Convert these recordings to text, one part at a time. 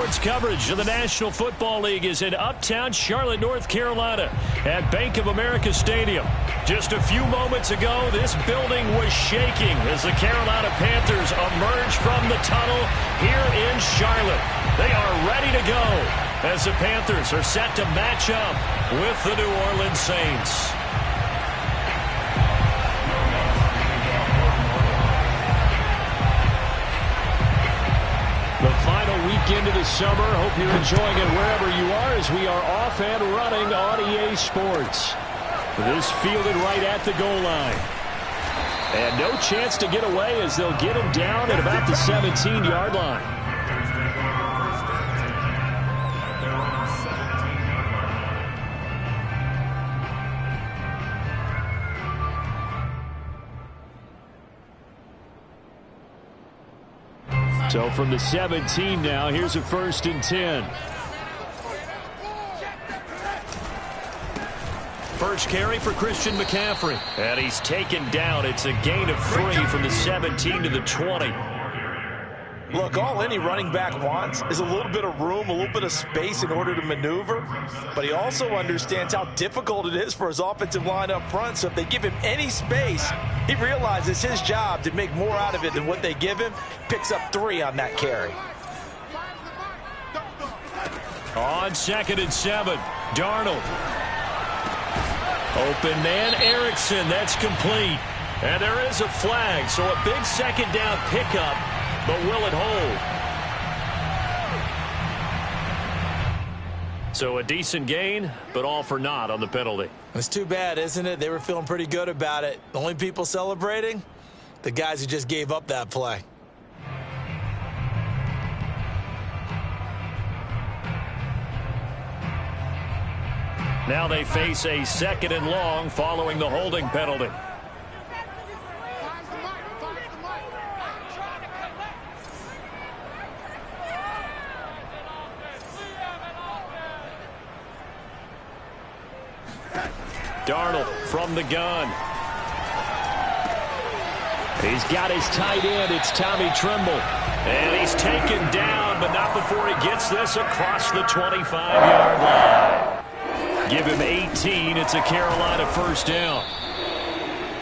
Sports coverage of the National Football League is in uptown Charlotte, North Carolina at Bank of America Stadium. Just a few moments ago, this building was shaking as the Carolina Panthers emerged from the tunnel here in Charlotte. They are ready to go as the Panthers are set to match up with the New Orleans Saints. The final weekend of the summer. Hope you're enjoying it wherever you are as we are off and running on EA Sports. This fielded right at the goal line. And no chance to get away as they'll get him down at about the 17-yard line. So from the 17 now, here's a 1st and 10. First carry for Christian McCaffrey. And he's taken down. It's a gain of 3 from the 17 to the 20. Look, all any running back wants is a little bit of room, a little bit of space in order to maneuver. But he also understands how difficult it is for his offensive line up front. So if they give him any space, he realizes his job to make more out of it than what they give him. Picks up 3 on that carry. On 2nd and 7, Darnold. Open man, Erickson. That's complete. And there is a flag, so a big 2nd down pickup. But will it hold? So a decent gain, but all for naught on the penalty. It's too bad, isn't it? They were feeling pretty good about it. The only people celebrating? The guys who just gave up that play. Now they face a 2nd and long following the holding penalty. Darnold from the gun. He's got his tight end. It's Tommy Tremble. And he's taken down, but not before he gets this across the 25-yard line. Give him 18. It's a Carolina 1st down.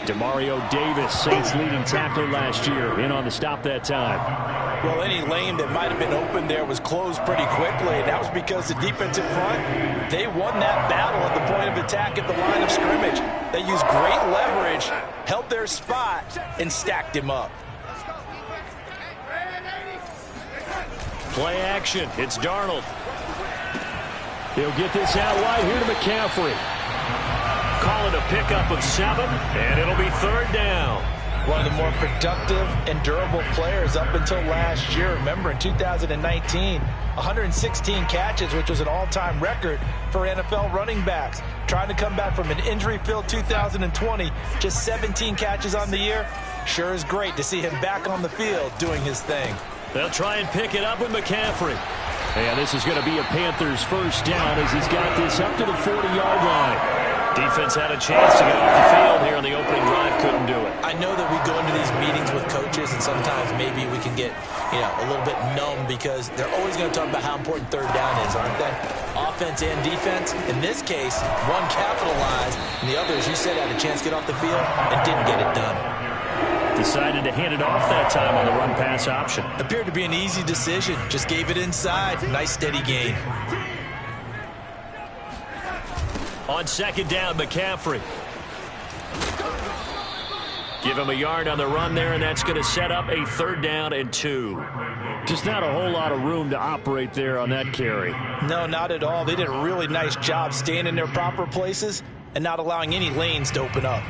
Demario Davis, Saints leading tackler last year, in on the stop that time. Well, any lane that might have been open there was closed pretty quickly, and that was because the defensive front, they won that battle at the point of attack at the line of scrimmage. They used great leverage, held their spot, and stacked him up. Play action. It's Darnold. He'll get this out wide here to McCaffrey. Call it a pickup of 7, and it'll be 3rd down. One of the more productive and durable players up until last year. Remember, in 2019, 116 catches, which was an all-time record for NFL running backs. Trying to come back from an injury-filled 2020, just 17 catches on the year. Sure is great to see him back on the field doing his thing. They'll try and pick it up with McCaffrey. And this is going to be a Panthers 1st down as he's got this up to the 40-yard line. Defense had a chance to get off the field here on the opening drive, couldn't do it. I know that we go into these meetings with coaches, and sometimes maybe we can get, a little bit numb because they're always going to talk about how important 3rd down is, aren't they? Offense and defense. In this case, one capitalized, and the other, as you said, had a chance to get off the field and didn't get it done. Decided to hand it off that time on the run-pass option. Appeared to be an easy decision. Just gave it inside. Nice, steady gain. On 2nd down, McCaffrey. Give him a yard on the run there, and that's going to set up a 3rd down and 2. Just not a whole lot of room to operate there on that carry. No, not at all. They did a really nice job staying in their proper places and not allowing any lanes to open up.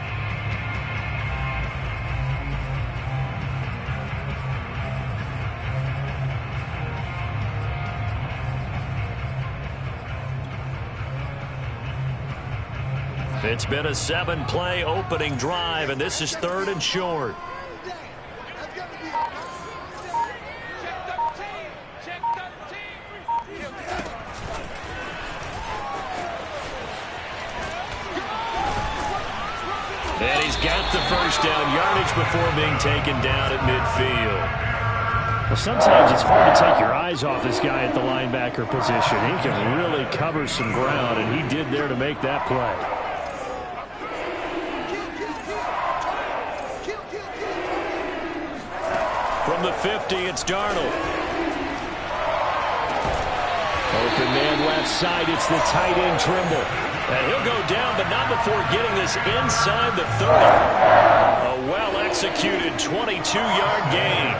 It's been a 7-play opening drive, and this is 3rd and short. And he's got the 1st down yardage before being taken down at midfield. Well, sometimes it's hard to take your eyes off this guy at the linebacker position. He can really cover some ground, and he did there to make that play. From the 50, it's Darnold. Open man left side, it's the tight end Trimble. And he'll go down, but not before getting this inside the 30. A well-executed 22-yard gain.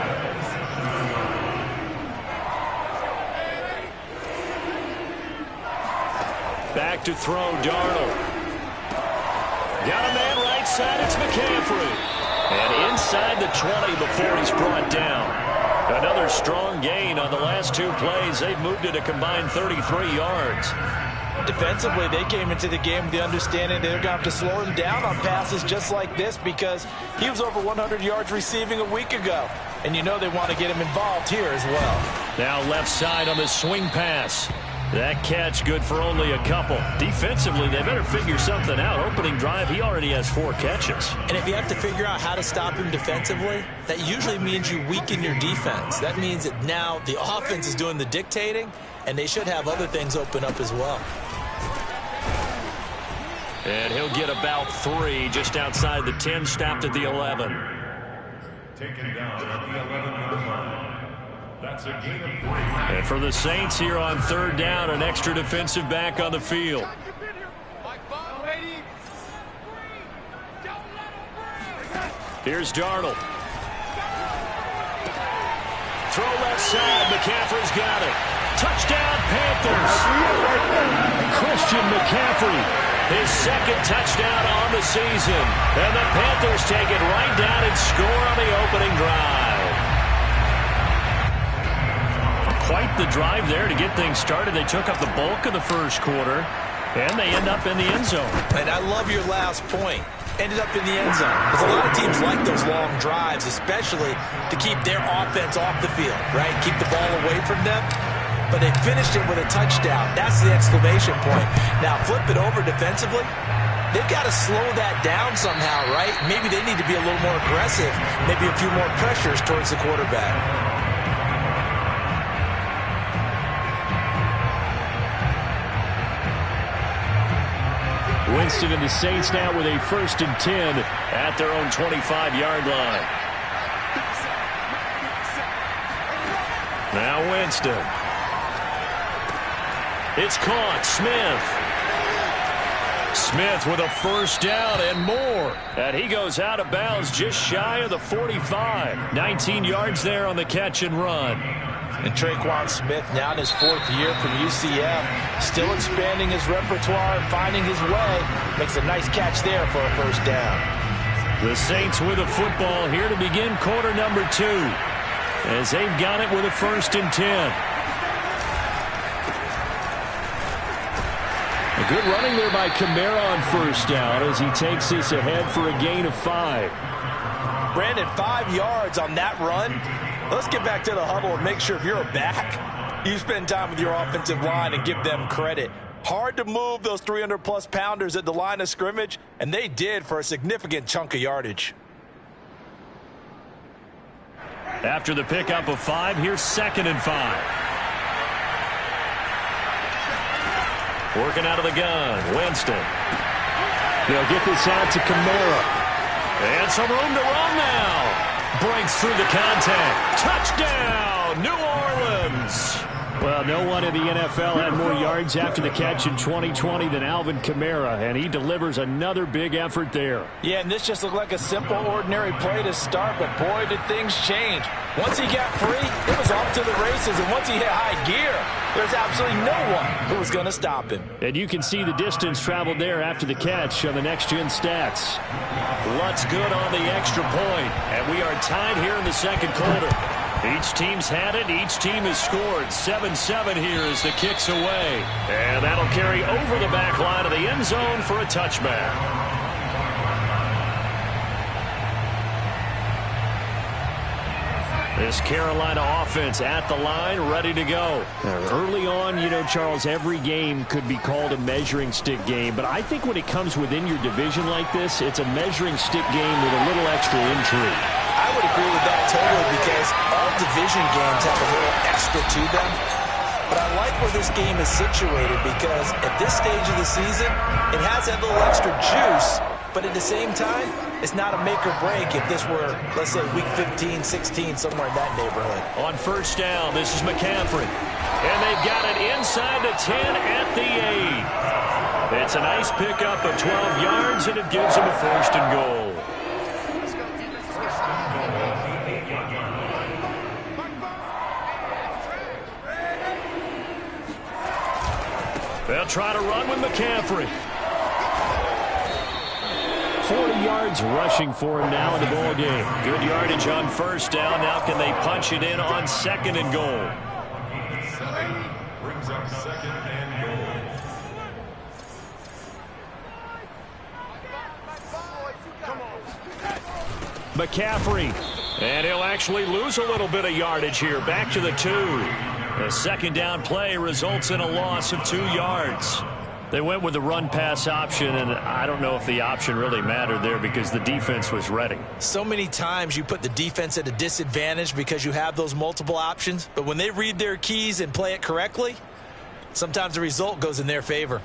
Back to throw, Darnold. Got a man right side, it's McCaffrey. And inside the 20 before he's brought down. Another strong gain on the last two plays. They've moved it a combined 33 yards. Defensively, they came into the game with the understanding they're going to have to slow him down on passes just like this because he was over 100 yards receiving a week ago. And you know they want to get him involved here as well. Now left side on the swing pass. That catch good for only a couple. Defensively, they better figure something out. Opening drive, he already has 4 catches. And if you have to figure out how to stop him defensively, that usually means you weaken your defense. That means that now the offense is doing the dictating, and they should have other things open up as well. And he'll get about 3 just outside the 10, stopped at the 11. Taken down at the 11-yard line. That's a gain of 3. And for the Saints here on third down, an extra defensive back on the field. Here's Darnold. Throw left side. McCaffrey's got it. Touchdown, Panthers. Christian McCaffrey, his second touchdown on the season. And the Panthers take it right down and score on the opening drive. Quite the drive there to get things started. They took up the bulk of the first quarter, and they end up in the end zone. And I love your last point. Ended up in the end zone. Because a lot of teams like those long drives, especially to keep their offense off the field, right? Keep the ball away from them. But they finished it with a touchdown. That's the exclamation point. Now flip it over defensively. They've got to slow that down somehow, right? Maybe they need to be a little more aggressive. Maybe a few more pressures towards the quarterback. Winston and the Saints now with a 1st and 10 at their own 25-yard line. Now Winston. It's caught. Smith with a first down and more. And he goes out of bounds just shy of the 45. 19 yards there on the catch and run. And Traquan Smith now in his 4th year from UCF, still expanding his repertoire and finding his way. Makes a nice catch there for a first down. The Saints with a football here to begin quarter number 2. As they've got it with a 1st and 10. A good running there by Kamara on first down as he takes this ahead for a gain of 5. Brandon, 5 yards on that run. Let's get back to the huddle and make sure if you're a back, you spend time with your offensive line and give them credit. Hard to move those 300-plus pounders at the line of scrimmage, and they did for a significant chunk of yardage. After the pickup of 5, here's 2nd and 5. Working out of the gun, Winston. They'll get this out to Kamara. And some room to run now. Breaks through the contact. Touchdown, New Orleans. Well, no one in the NFL had more yards after the catch in 2020 than Alvin Kamara, and he delivers another big effort there. Yeah, and this just looked like a simple, ordinary play to start, but boy, did things change. Once he got free, it was off to the races, and once he hit high gear, there's absolutely no one who was going to stop him. And you can see the distance traveled there after the catch on the next-gen stats. Lutz good on the extra point, and we are tied here in the second quarter. Each team's had it. Each team has scored. 7-7 here as the kick's away. And that'll carry over the back line of the end zone for a touchback. This Carolina offense at the line, ready to go. Early on, you know, Charles, every game could be called a measuring stick game. But I think when it comes within your division like this, it's a measuring stick game with a little extra intrigue. I would agree with that totally because all division games have a little extra to them. But I like where this game is situated because at this stage of the season, it has that little extra juice. But at the same time, it's not a make or break if this were, let's say, week 15, 16, somewhere in that neighborhood. On first down, this is McCaffrey. And they've got it inside the 10 at the 8. It's a nice pickup of 12 yards, and it gives them a first and goal. They'll try to run with McCaffrey. 40 yards rushing for him now in the ball game. Good yardage on first down. Now can they punch it in on second and goal? Brings up second and goal. McCaffrey. And he'll actually lose a little bit of yardage here. Back to the 2. The second down play results in a loss of 2 yards. They went with the run-pass option, and I don't know if the option really mattered there because the defense was ready. So many times you put the defense at a disadvantage because you have those multiple options, but when they read their keys and play it correctly, sometimes the result goes in their favor.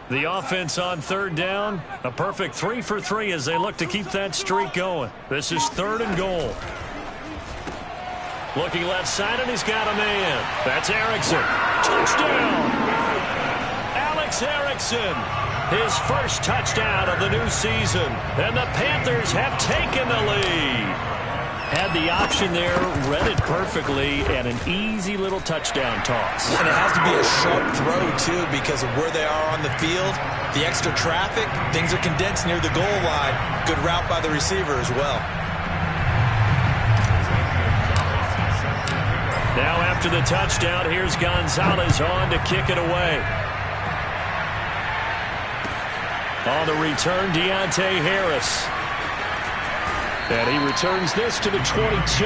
The offense on third down, a perfect 3 for 3 as they look to keep that streak going. This is third and goal. Looking left side, and he's got a man. That's Erickson. Touchdown! Alex Erickson, his first touchdown of the new season. And the Panthers have taken the lead. Had the option there, read it perfectly, and an easy little touchdown toss. And it has to be a sharp throw, too, because of where they are on the field. The extra traffic, things are condensed near the goal line. Good route by the receiver as well. Now after the touchdown, here's Gonzalez on to kick it away. On the return, Deontay Harris. And he returns this to the 22.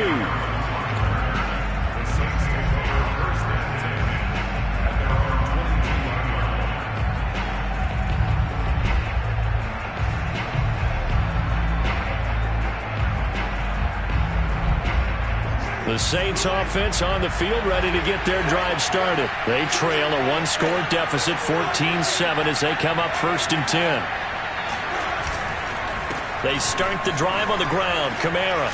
The Saints offense on the field ready to get their drive started. They trail a one-score deficit, 14-7, as they come up first and 10. They start the drive on the ground. Kamara.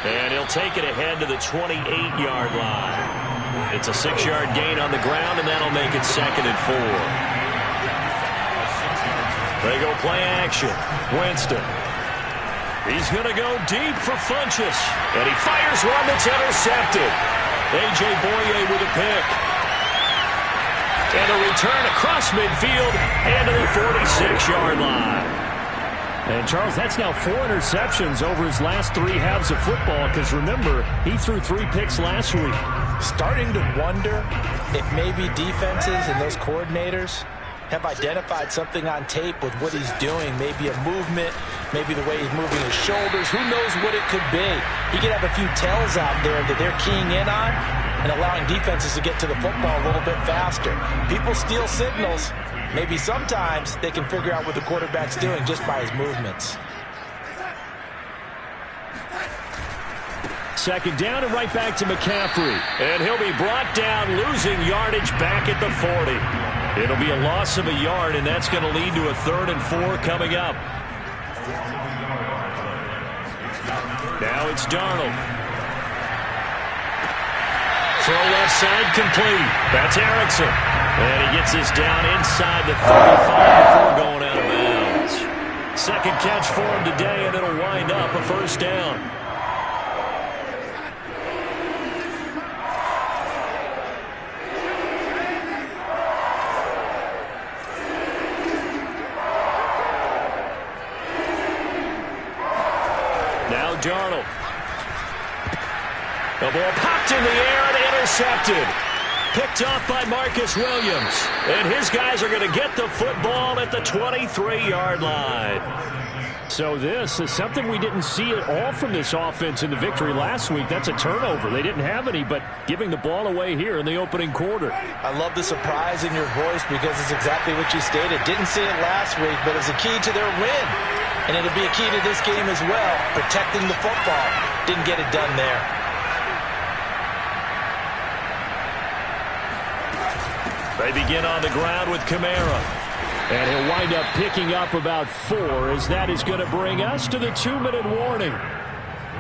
And he'll take it ahead to the 28-yard line. It's a 6-yard gain on the ground, and that'll make it second and 4. They go play action. Winston. He's going to go deep for Funchess. And he fires one that's intercepted. A.J. Boye with a pick. And a return across midfield and to the 46-yard line. And, Charles, that's now 4 interceptions over his last 3 halves of football because, remember, he threw 3 picks last week. Starting to wonder if maybe defenses and those coordinators have identified something on tape with what he's doing. Maybe a movement, maybe the way he's moving his shoulders. Who knows what it could be? He could have a few tells out there that they're keying in on and allowing defenses to get to the football a little bit faster. People steal signals. Maybe sometimes they can figure out what the quarterback's doing just by his movements. Second down and right back to McCaffrey. And he'll be brought down, losing yardage back at the 40. It'll be a loss of a yard, and that's going to lead to a 3rd and 4 coming up. Now it's Darnold. Throw left side complete. That's Erickson. And he gets this down inside the 35 before going out of bounds. Second catch for him today, and it'll wind up a first down. Now Darnold. The ball popped in the air and intercepted. Picked off by Marcus Williams. And his guys are going to get the football at the 23-yard line. So this is something we didn't see at all from this offense in the victory last week. That's a turnover. They didn't have any, but giving the ball away here in the opening quarter. I love the surprise in your voice because it's exactly what you stated. Didn't see it last week, but it's a key to their win. And it'll be a key to this game as well, protecting the football. Didn't get it done there. They begin on the ground with Kamara. And he'll wind up picking up about 4, as that is going to bring us to the 2-minute warning.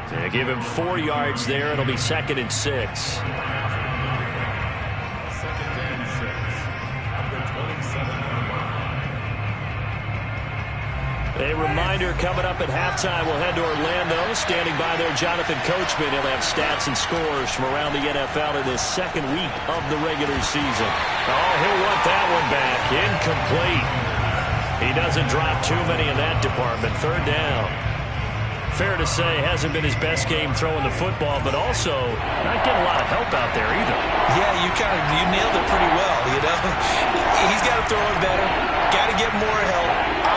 They give him 4 yards there. It'll be 2nd and 6. A reminder coming up at halftime, we'll head to Orlando. Standing by there, Jonathan Coachman. He'll have stats and scores from around the NFL in this second week of the regular season. Oh, he'll want that one back. Incomplete. He doesn't drop too many in that department. 3rd down. Fair to say, hasn't been his best game throwing the football, but also not getting a lot of help out there either. Yeah, you nailed it pretty well, you know. He's got to throw it better. Got to get more help.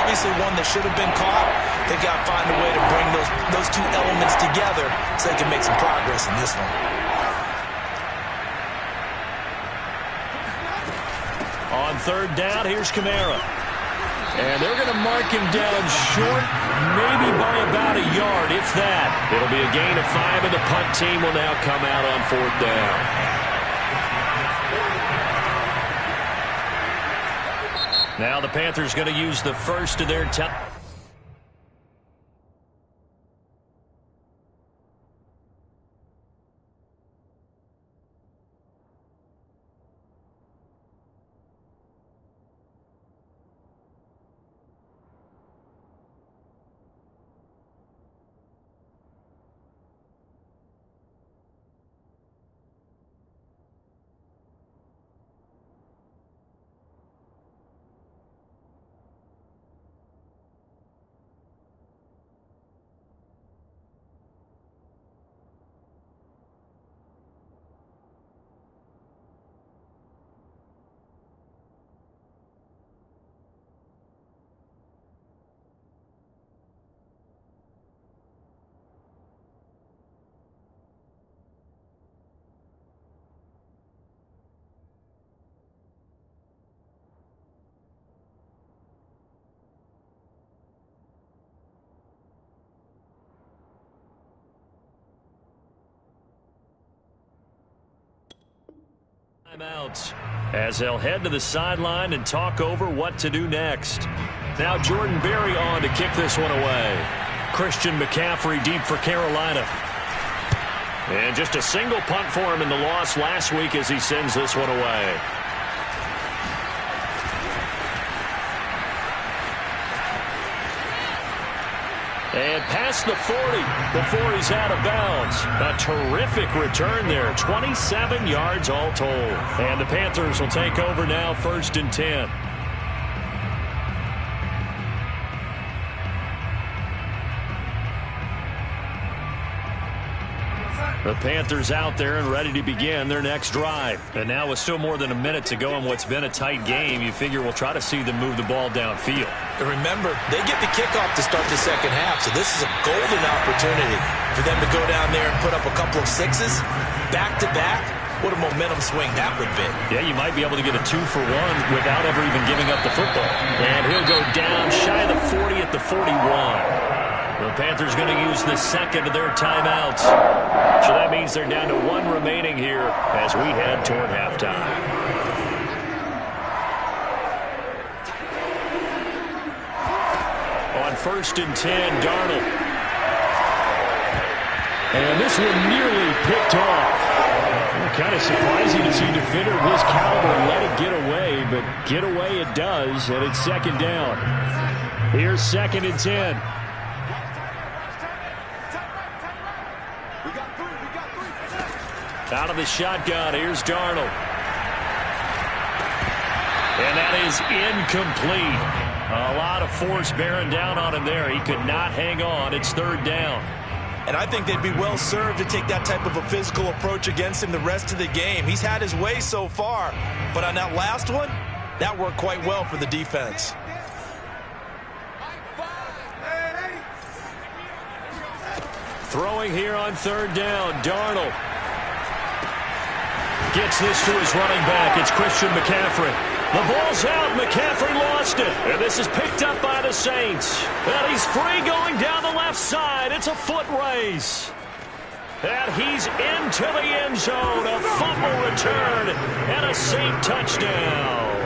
Obviously one that should have been caught. They got to find a way to bring those two elements together so they can make some progress in this one. On 3rd down, here's Kamara. And they're going to mark him down short, maybe by about a yard, if that. It'll be a gain of 5, and the punt team will now come out on 4th down. Now the Panthers going to use the first of their time. Timeouts as they'll head to the sideline and talk over what to do next. Now Jordan Berry on to kick this one away. Christian McCaffrey deep for Carolina. And just a single punt for him in the loss last week as he sends this one away. And past the 40 before he's out of bounds. A terrific return there. 27 yards all told. And the Panthers will take over now, 1st and 10. The Panthers out there and ready to begin their next drive. And now with still more than a minute to go in what's been a tight game, you figure we'll try to see them move the ball downfield. And remember, they get the kickoff to start the second half, so this is a golden opportunity for them to go down there and put up a couple of 6s back-to-back. What a momentum swing that would be. Yeah, you might be able to get a 2-for-1 without ever even giving up the football. And he'll go down shy of the 40 at the 41. The Panthers going to use the second of their timeouts. So that means they're down to 1 remaining here as we head toward halftime. On 1st and 10, Darnold. And this one nearly picked off. Kind of surprising to see a defender of his caliber let it get away, but get away it does, and it's 2nd down. Here's 2nd and 10. Out of the shotgun, here's Darnold. And that is incomplete. A lot of force bearing down on him there. He could not hang on. It's 3rd down. And I think they'd be well served to take that type of a physical approach against him the rest of the game. He's had his way so far, but on that last one, that worked quite well for the defense. Throwing here on third down, Darnold gets this to his running back. It's Christian McCaffrey. The ball's out. McCaffrey lost it. And this is picked up by the Saints. And he's free going down the left side. It's a foot race. And he's into the end zone. A fumble return and a Saint touchdown.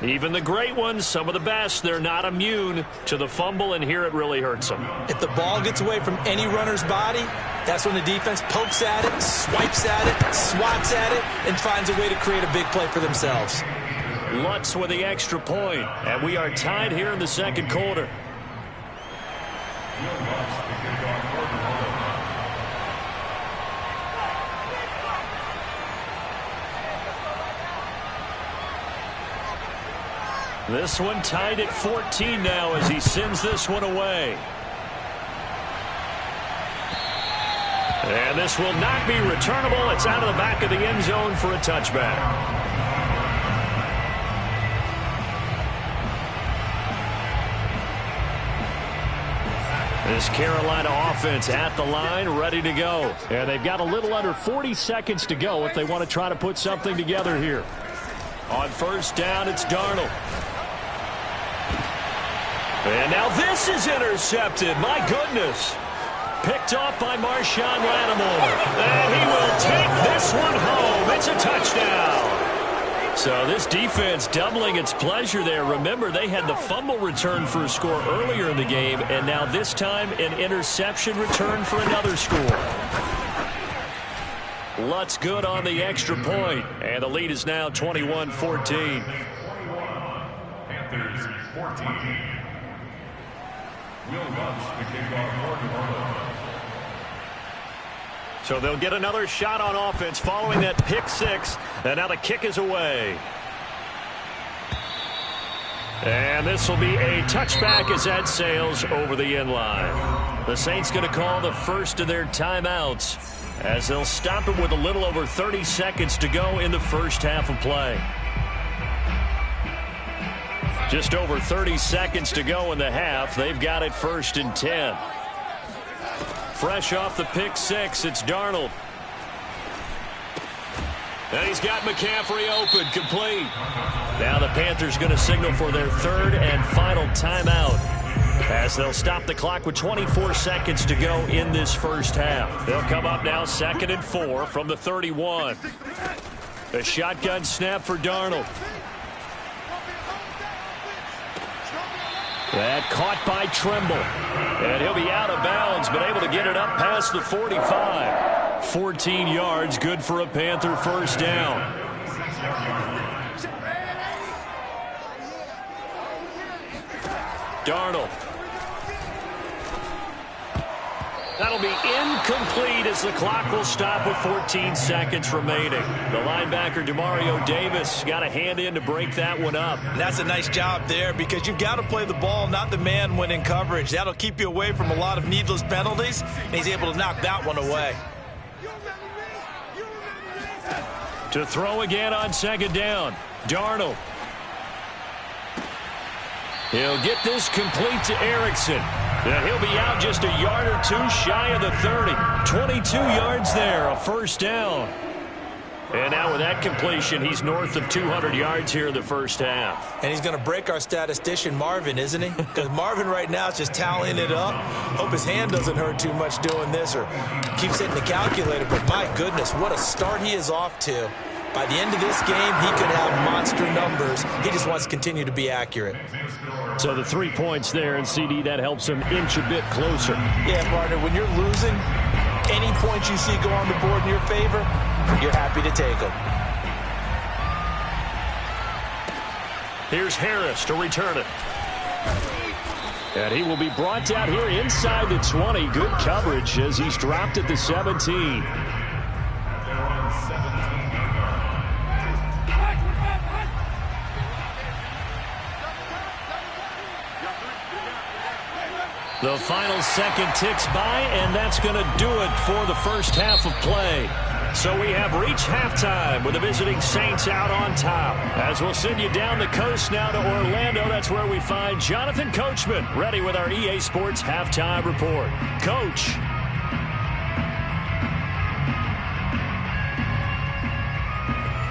Even the great ones, some of the best, they're not immune to the fumble, and here it really hurts them. If the ball gets away from any runner's body, that's when the defense pokes at it, swipes at it, swats at it, and finds a way to create a big play for themselves. Lutz with the extra point, and we are tied here in the second quarter. This one tied at 14 now as he sends this one away. And this will not be returnable. It's out of the back of the end zone for a touchback. This Carolina offense at the line, ready to go. And they've got a little under 40 seconds to go if they want to try to put something together here. On first down, it's Darnold. And now this is intercepted. My goodness. Picked off by Marshawn Lattimore. And he will take this one home. It's a touchdown. So this defense doubling its pleasure there. Remember, they had the fumble return for a score earlier in the game, and now this time an interception return for another score. Lutz good on the extra point, and the lead is now 21-14. Panthers 14. Will Lutz to kick off for So they'll get another shot on offense following that pick six, and now the kick is away. And this will be a touchback as that sails over the end line. The Saints going to call the first of their timeouts as they'll stop it with a little over 30 seconds to go in the first half of play. Just over 30 seconds to go in the half. They've got it 1st and 10. Fresh off the pick six, it's Darnold. And he's got McCaffrey open, complete. Now the Panthers going to signal for their third and final timeout as they'll stop the clock with 24 seconds to go in this first half. They'll come up now 2nd and 4 from the 31. A shotgun snap for Darnold. That caught by Trimble. And he'll be out of bounds, but able to get it up past the 45. 14 yards, good for a Panther first down. Darnold. That'll be incomplete as the clock will stop with 14 seconds remaining. The linebacker, Demario Davis, got a hand in to break that one up. And that's a nice job there because you've got to play the ball, not the man when in coverage. That'll keep you away from a lot of needless penalties, and he's able to knock that one away. To throw again on 2nd down, Darnold. He'll get this complete to Erickson. And he'll be out just a yard or two shy of the 30. 22 yards there, a first down. And now with that completion, he's north of 200 yards here in the first half. And he's going to break our statistician, Marvin, isn't he? Because Marvin right now is just tallying it up. Hope his hand doesn't hurt too much doing this or keeps hitting the calculator. But my goodness, what a start he is off to. By the end of this game, he could have monster numbers. He just wants to continue to be accurate. So the 3 points there, and CD, that helps him inch a bit closer. Yeah, partner, when you're losing, any points you see go on the board in your favor, you're happy to take them. Here's Harris to return it. And he will be brought down here inside the 20. Good coverage as he's dropped at the 17. The final second ticks by, and that's going to do it for the first half of play. So we have reached halftime with the visiting Saints out on top. As we'll send you down the coast now to Orlando, that's where we find Jonathan Coachman ready with our EA Sports halftime report. Coach.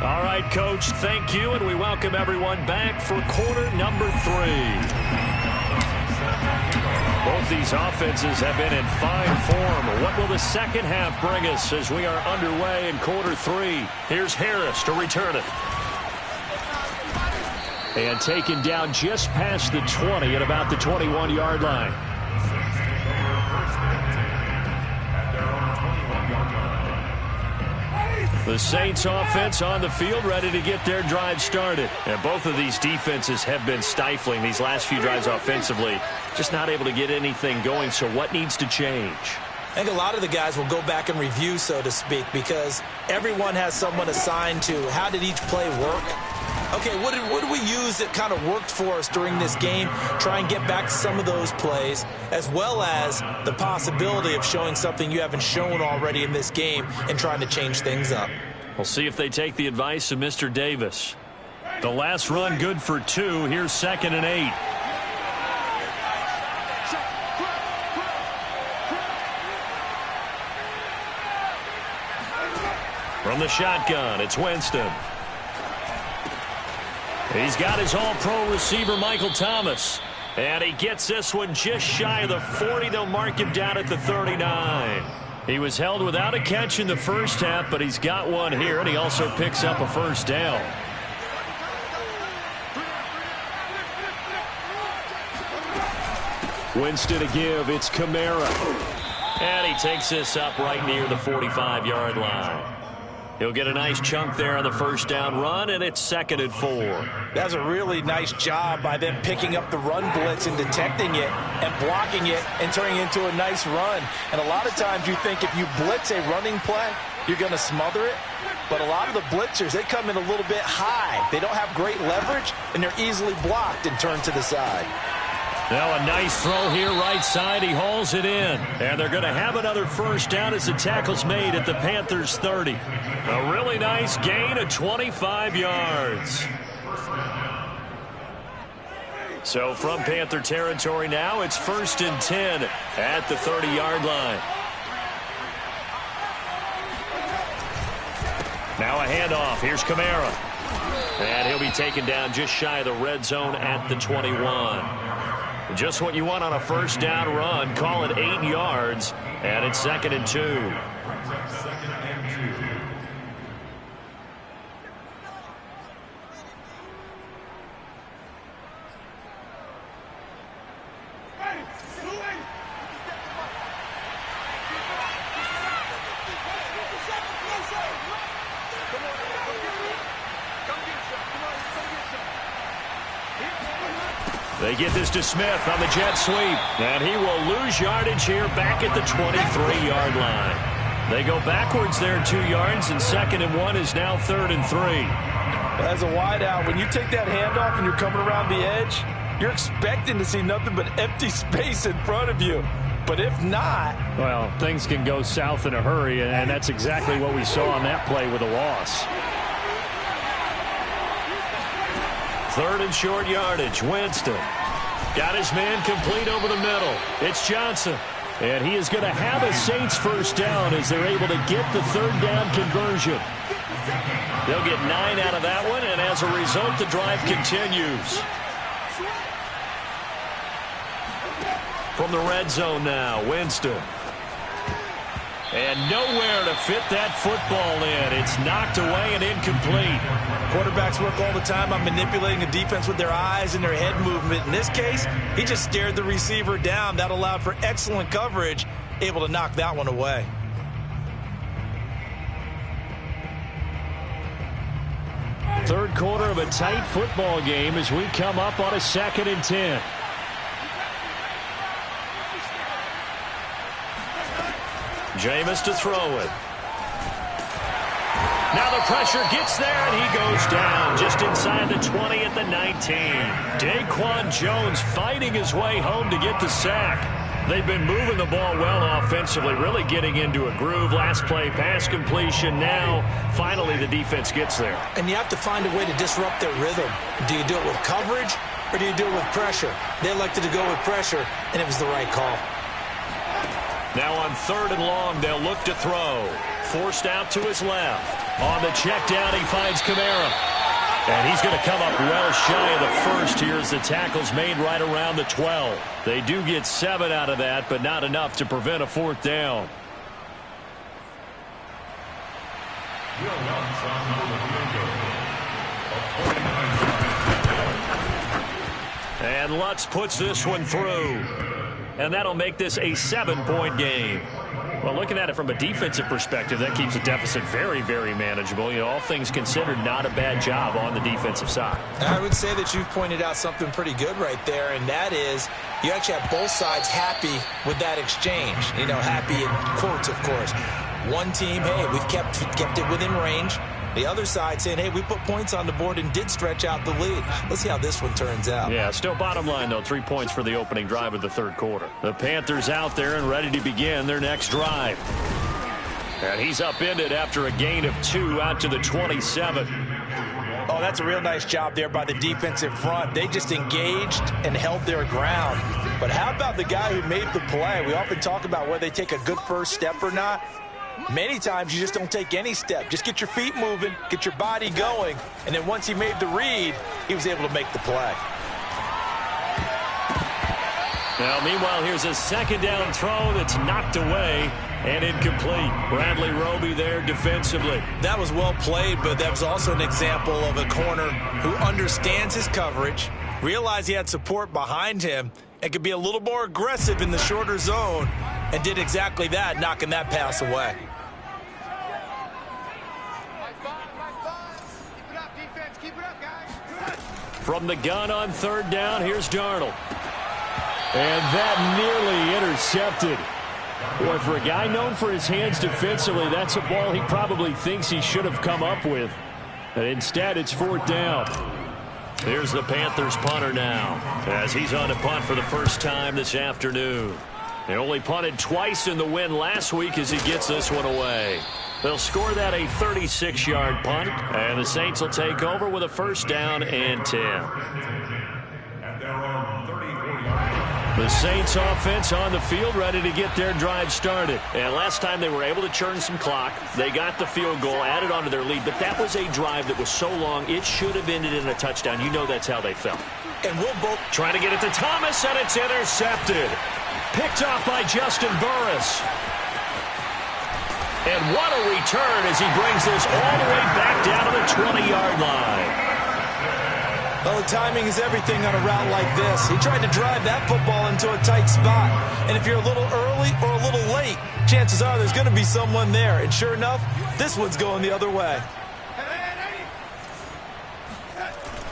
All right, Coach, thank you, and we welcome everyone back for quarter number 3. Both these offenses have been in fine form. What will the second half bring us as we are underway in quarter 3? Here's Harris to return it. And taken down just past the 20 at about the 21-yard line. The Saints offense on the field ready to get their drive started. And both of these defenses have been stifling these last few drives offensively. Just not able to get anything going. So what needs to change? I think a lot of the guys will go back and review, so to speak, because everyone has someone assigned to how did each play work. Okay, what did we use that kind of worked for us during this game? Try and get back to some of those plays, as well as the possibility of showing something you haven't shown already in this game and trying to change things up. We'll see if they take the advice of Mr. Davis. The last run good for 2. Here's 2nd and 8. From the shotgun, it's Winston. He's got his all-pro receiver, Michael Thomas. And he gets this one just shy of the 40. They'll mark him down at the 39. He was held without a catch in the first half, but he's got one here, and he also picks up a first down. Winston to give. It's Kamara. And he takes this up right near the 45-yard line. He'll get a nice chunk there on the first down run, and it's 2nd and 4. That's a really nice job by them picking up the run blitz and detecting it and blocking it and turning it into a nice run. And a lot of times you think if you blitz a running play, you're going to smother it. But a lot of the blitzers, they come in a little bit high. They don't have great leverage, and they're easily blocked and turned to the side. Now a nice throw here right side. He hauls it in. And they're going to have another first down as the tackle's made at the Panthers' 30. A really nice gain of 25 yards. So from Panther territory now, it's 1st and 10 at the 30-yard line. Now a handoff. Here's Kamara. And he'll be taken down just shy of the red zone at the 21. Just what you want on a first down run. Call it 8 yards, and it's 2nd and 2. They get this to Smith on the jet sweep, and he will lose yardage here back at the 23-yard line. They go backwards there 2 yards, and 2nd and 1 is now 3rd and 3. As a wideout, when you take that handoff and you're coming around the edge, you're expecting to see nothing but empty space in front of you. But if not... Well, things can go south in a hurry, and that's exactly what we saw on that play with a loss. 3rd and short yardage. Winston got his man complete over the middle. It's Johnson. And he is going to have a Saints first down as they're able to get the 3rd down conversion. They'll get 9 out of that one, and as a result, the drive continues. From the red zone now, Winston. And nowhere to fit that football in. It's knocked away and incomplete. Quarterbacks work all the time on manipulating the defense with their eyes and their head movement. In this case, he just stared the receiver down. That allowed for excellent coverage, able to knock that one away. Third quarter of a tight football game as we come up on a 2nd and 10. Jameis to throw it. Now the pressure gets there, and he goes down just inside the 20 at the 19. Daquan Jones fighting his way home to get the sack. They've been moving the ball well offensively, really getting into a groove. Last play, pass completion. Now, finally, the defense gets there. And you have to find a way to disrupt their rhythm. Do you do it with coverage, or do you do it with pressure? They elected to go with pressure, and it was the right call. Now on 3rd and long, they'll look to throw. Forced out to his left. On the check down, he finds Kamara. And he's going to come up well shy of the first here as the tackle's made right around the 12. They do get 7 out of that, but not enough to prevent a 4th down. And Lutz puts this one through. And that'll make this a 7-point game. Well, looking at it from a defensive perspective, that keeps the deficit very, very manageable. You know, all things considered, not a bad job on the defensive side. I would say that you've pointed out something pretty good right there, and that is you actually have both sides happy with that exchange. You know, happy in quotes, of course. One team, hey, we've kept it within range. The other side saying, hey, we put points on the board and did stretch out the lead. Let's see how this one turns out. Yeah, still bottom line, though, 3 points for the opening drive of the 3rd quarter. The Panthers out there and ready to begin their next drive. And he's upended after a gain of 2 out to the 27. Oh, that's a real nice job there by the defensive front. They just engaged and held their ground. But how about the guy who made the play? We often talk about whether they take a good first step or not. Many times you just don't take any step. Just get your feet moving, get your body going, and then once he made the read, he was able to make the play. Now, meanwhile, here's a 2nd down throw that's knocked away and incomplete. Bradley Roby there defensively. That was well played, but that was also an example of a corner who understands his coverage, realized he had support behind him, and could be a little more aggressive in the shorter zone, and did exactly that, knocking that pass away. From the gun on 3rd down, here's Darnold. And that nearly intercepted. Boy, for a guy known for his hands defensively, that's a ball he probably thinks he should have come up with. And instead, it's 4th down. Here's the Panthers punter now, as he's on to punt for the first time this afternoon. They only punted twice in the win last week as he gets this one away. They'll score that a 36-yard punt, and the Saints will take over with a 1st down and 10. The Saints offense on the field ready to get their drive started. And last time they were able to churn some clock. They got the field goal, added onto their lead, but that was a drive that was so long it should have ended in a touchdown. You know that's how they felt. And we'll both try to get it to Thomas, and it's intercepted. Picked off by Justin Burris. And what a return as he brings this all the way back down to the 20-yard line. Well, the timing is everything on a route like this. He tried to drive that football into a tight spot. And if you're a little early or a little late, chances are there's going to be someone there. And sure enough, this one's going the other way.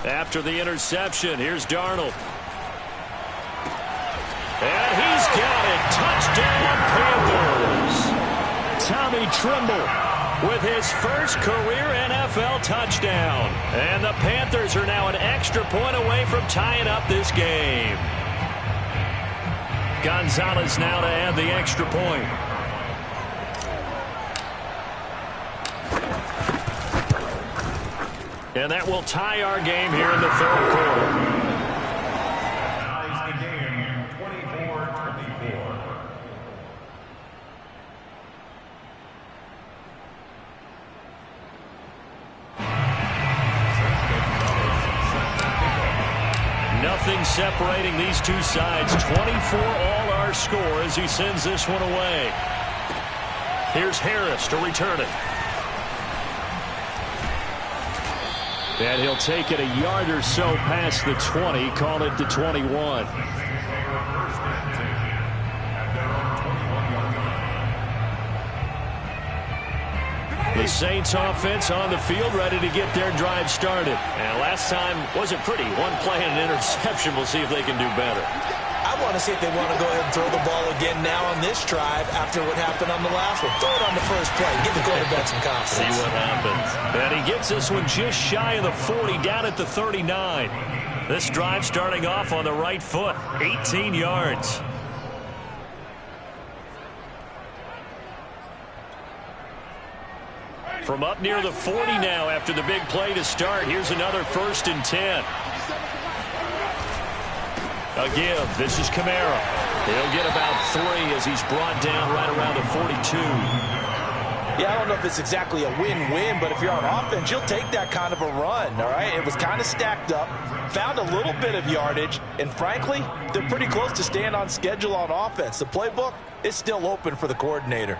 After the interception, here's Darnold. And he's got it. Touchdown, Panthers. Tommy Tremble with his first career NFL touchdown. And the Panthers are now an extra point away from tying up this game. Gonzalez now to add the extra point. And that will tie our game here in the 3rd quarter. Nothing separating these two sides. 24 all our score as he sends this one away. Here's Harris to return it. And he'll take it a yard or so past the 20, call it the 21. The Saints offense on the field ready to get their drive started. And last time wasn't pretty. One play and an interception. We'll see if they can do better. I want to see if they want to go ahead and throw the ball again now on this drive after what happened on the last one. Throw it on the first play. Give the quarterback some confidence. See what happens. And he gets this one just shy of the 40, down at the 39. This drive starting off on the right foot. 18 yards. From up near the 40 now after the big play to start. Here's another 1st and 10. A give. This is Kamara. He'll get about 3 as he's brought down right around the 42. Yeah, I don't know if it's exactly a win-win, but if you're on offense, you'll take that kind of a run, all right? It was kind of stacked up, found a little bit of yardage, and frankly, they're pretty close to staying on schedule on offense. The playbook is still open for the coordinator.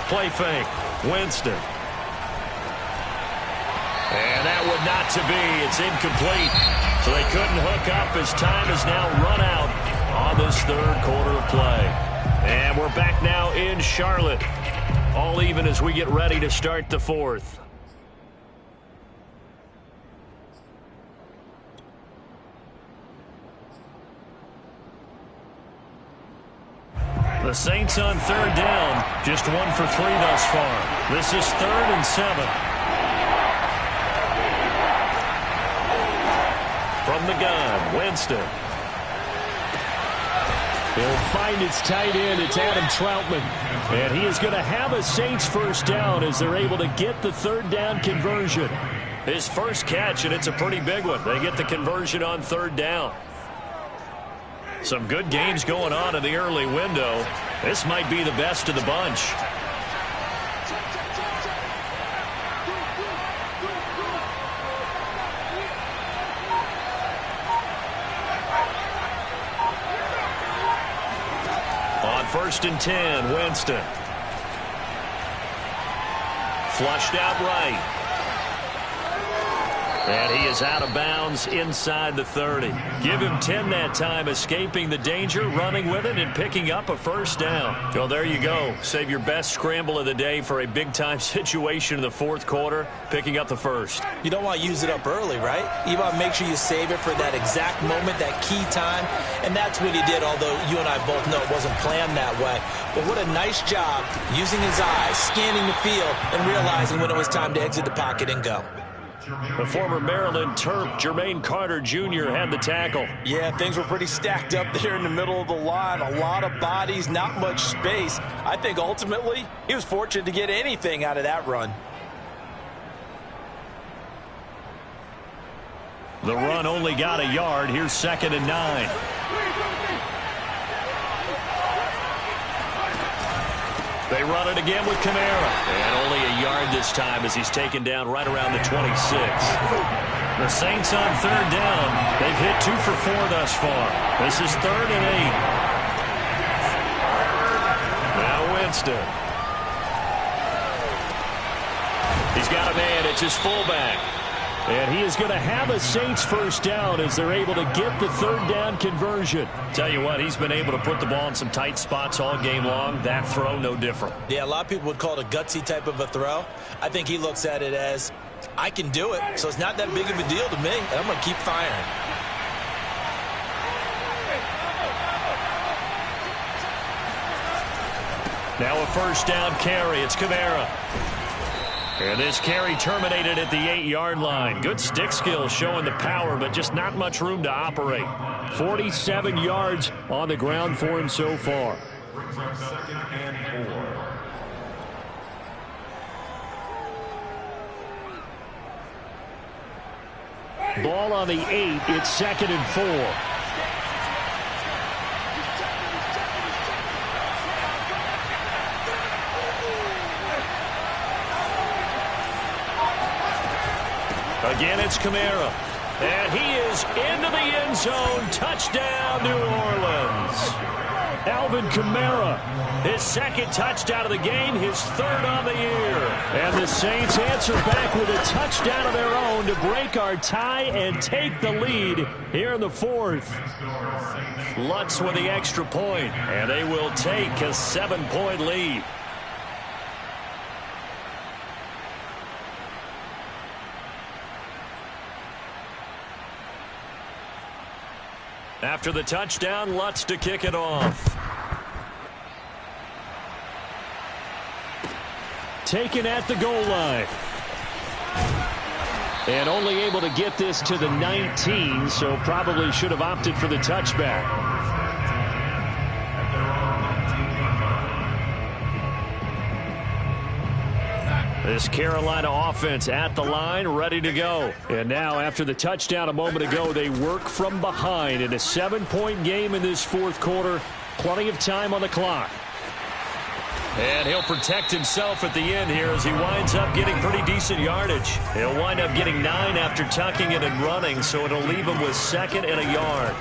Play fake. Winston. And that would not to be. It's incomplete. So they couldn't hook up as time has now run out on this 3rd quarter of play. And we're back now in Charlotte. All even as we get ready to start the 4th. The Saints on 3rd down. Just 1 for 3 thus far. This is 3rd and 7. From the gun, Winston. He'll find its tight end. It's Adam Troutman. And he is going to have a Saints 1st down as they're able to get the 3rd down conversion. His first catch, and it's a pretty big one. They get the conversion on 3rd down. Some good games going on in the early window. This might be the best of the bunch. On 1st and 10, Winston. Flushed out right. And he is out of bounds inside the 30. Give him 10 that time, escaping the danger, running with it, and picking up a 1st down. So there you go. Save your best scramble of the day for a big-time situation in the 4th quarter, picking up the 1st. You don't want to use it up early, right? You want to make sure you save it for that exact moment, that key time. And that's what he did, although you and I both know it wasn't planned that way. But what a nice job using his eyes, scanning the field, and realizing when it was time to exit the pocket and go. The former Maryland Terp, Jermaine Carter Jr. had the tackle. Yeah, things were pretty stacked up there in the middle of the line. A lot of bodies, not much space. I think ultimately he was fortunate to get anything out of that run. The run only got a yard. Here's 2nd and 9. They run it again with Kamara. And only a yard this time as he's taken down right around the 26. The Saints on 3rd down. They've hit 2 for 4 thus far. This is 3rd and 8. Now Winston. He's got a man. It's his fullback. And he is going to have a Saints 1st down as they're able to get the 3rd down conversion. Tell you what, he's been able to put the ball in some tight spots all game long. That throw, no different. Yeah, a lot of people would call it a gutsy type of a throw. I think he looks at it as, I can do it, so it's not that big of a deal to me, and I'm going to keep firing. Now a 1st down carry. It's Kamara. And this carry terminated at the 8-yard line. Good stick skill showing the power, but just not much room to operate. 47 yards on the ground for him so far. Brings up 2nd and 4. Ball on the 8. It's 2nd and 4. Again, it's Kamara. And he is into the end zone. Touchdown, New Orleans. Alvin Kamara, his 2nd touchdown of the game, his 3rd on the year. And the Saints answer back with a touchdown of their own to break our tie and take the lead here in the 4th. Lutz with the extra point, and they will take a 7-point lead. After the touchdown, Lutz to kick it off. Taken at the goal line. And only able to get this to the 19, so probably should have opted for the touchback. This Carolina offense at the line, ready to go. And now, after the touchdown a moment ago, they work from behind in a 7-point game in this fourth quarter. Plenty of time on the clock. And he'll protect himself at the end here as he winds up getting pretty decent yardage. He'll wind up getting 9 after tucking it and running, so it'll leave him with 2nd and a yard.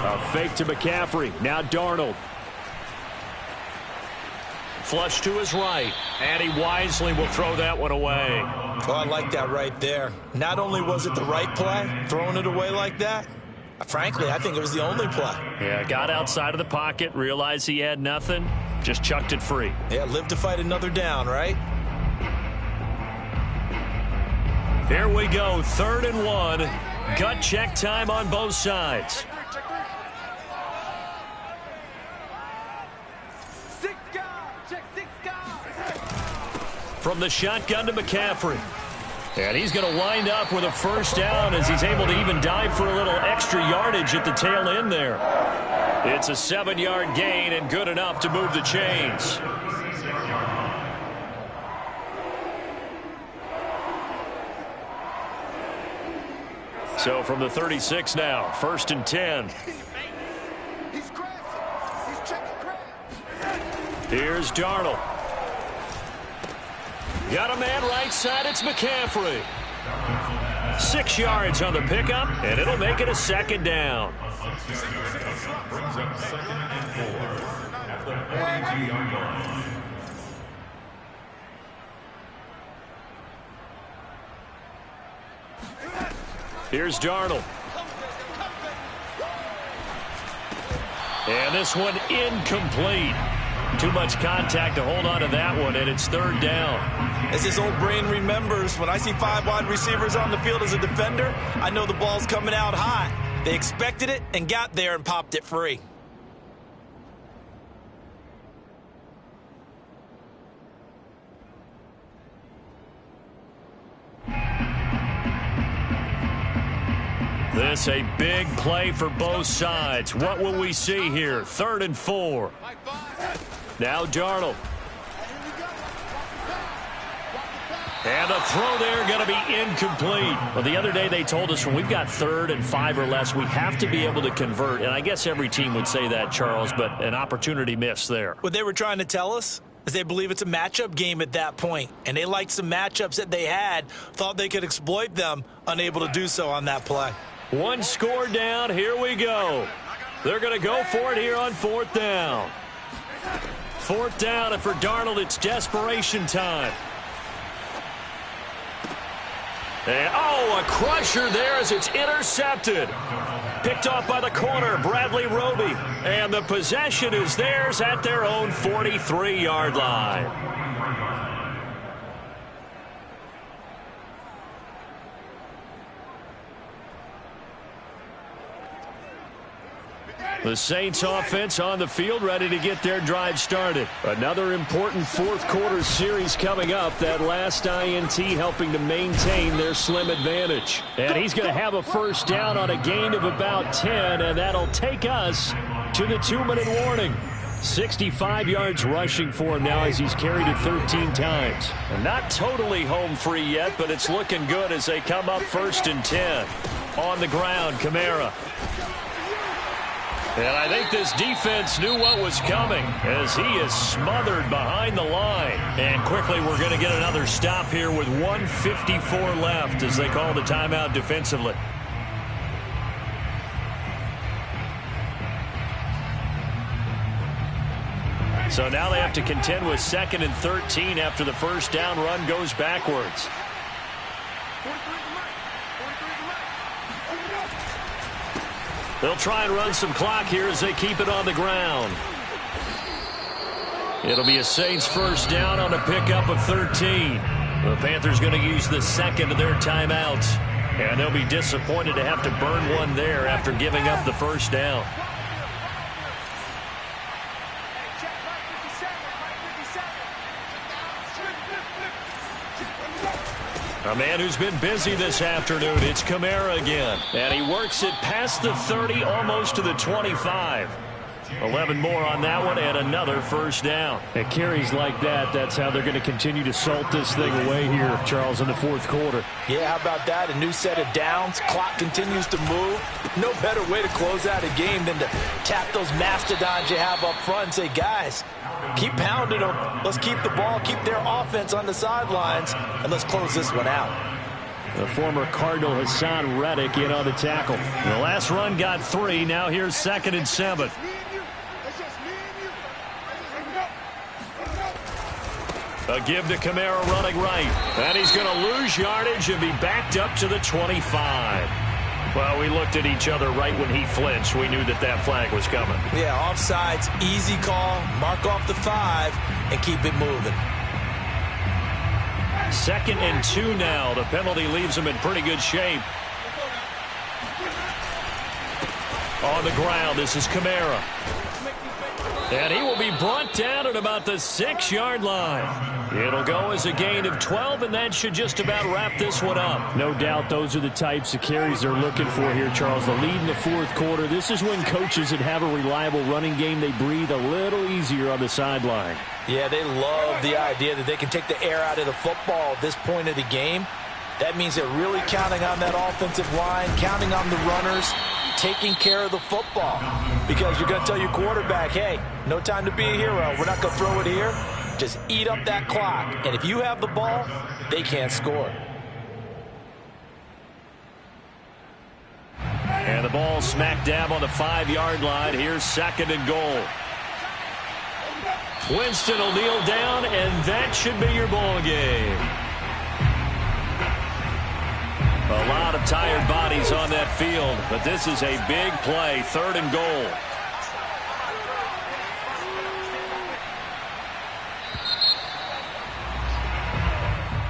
A fake to McCaffrey. Now Darnold. Flush to his right, and he wisely will throw that one away. Oh, I like that right there. Not only was it the right play, throwing it away like that, frankly, I think it was the only play. Yeah, got outside of the pocket, realized he had nothing, just chucked it free. Yeah, live to fight another down, right? Here we go, 3rd and 1. Gut check time on both sides. From the shotgun to McCaffrey. And he's going to wind up with a 1st down as he's able to even dive for a little extra yardage at the tail end there. It's a 7-yard gain and good enough to move the chains. So from the 36 now, 1st and 10. Here's Darnold. Got a man right side, it's McCaffrey. 6 yards on the pickup, and it'll make it a 2nd down. Brings up 2nd and 4 at the 42-yard line. Here's Darnold. And this one incomplete. Too much contact to hold on to that one, and it's 3rd down. As his old brain remembers, when I see 5 wide receivers on the field as a defender, I know the ball's coming out hot. They expected it and got there and popped it free. This a big play for both sides. What will we see here? 3rd and 4. Now Darnold. And the throw there going to be incomplete. Well, the other day they told us when we've got 3rd and 5 or less, we have to be able to convert. And I guess every team would say that, Charles, but an opportunity missed there. What they were trying to tell us is they believe it's a matchup game at that point. And they liked some matchups that they had, thought they could exploit them, unable to do so on that play. 1 score down. Here we go. They're going to go for it here on 4th down. 4th down, and for Darnold, it's desperation time. And, a crusher there as it's intercepted. Picked off by the corner, Bradley Roby. And the possession is theirs at their own 43-yard line. The Saints offense on the field, ready to get their drive started. Another important fourth quarter series coming up. That last INT helping to maintain their slim advantage. And he's going to have a 1st down on a gain of about 10, and that'll take us to the 2-minute warning. 65 yards rushing for him now as he's carried it 13 times. And not totally home free yet, but it's looking good as they come up 1st and 10. On the ground, Kamara. And I think this defense knew what was coming as he is smothered behind the line. And quickly we're going to get another stop here with 1:54 left as they call the timeout defensively. So now they have to contend with 2nd and 13 after the 1st down run goes backwards. They'll try and run some clock here as they keep it on the ground. It'll be a Saints 1st down on a pickup of 13. The Panthers going to use the 2nd of their timeouts. And they'll be disappointed to have to burn one there after giving up the 1st down. A man who's been busy this afternoon, it's Kamara again. And he works it past the 30, almost to the 25. 11 more on that one and another first down. At carries like that, that's how they're going to continue to salt this thing away here, Charles, in the fourth quarter. Yeah, how about that? A new set of downs. Clock continues to move. No better way to close out a game than to tap those mastodons you have up front and say, guys, keep pounding them. Let's keep the ball, keep their offense on the sidelines, and let's close this one out. The former Cardinal Hassan Reddick in on the tackle. The last run got 3. Now here's 2nd and 7. A give to Kamara running right. And he's going to lose yardage and be backed up to the 25. Well, we looked at each other right when he flinched. We knew that that flag was coming. Yeah, offsides, easy call. Mark off the 5 and keep it moving. 2nd and 2 now. The penalty leaves him in pretty good shape. On the ground, this is Kamara. And he will be brought down at about the 6-yard line. It'll go as a gain of 12, and that should just about wrap this one up. No doubt those are the types of carries they're looking for here, Charles. The lead in the fourth quarter. This is when coaches that have a reliable running game, they breathe a little easier on the sideline. Yeah, they love the idea that they can take the air out of the football at this point of the game. That means they're really counting on that offensive line, counting on the runners, taking care of the football. Because you're going to tell your quarterback, hey, no time to be a hero. We're not going to throw it here. Just eat up that clock. And if you have the ball, they can't score. And the ball smack dab on the 5-yard line. Here's 2nd and goal. Winston will kneel down, and that should be your ball game. A lot of tired bodies on that field, but this is a big play. 3rd and goal.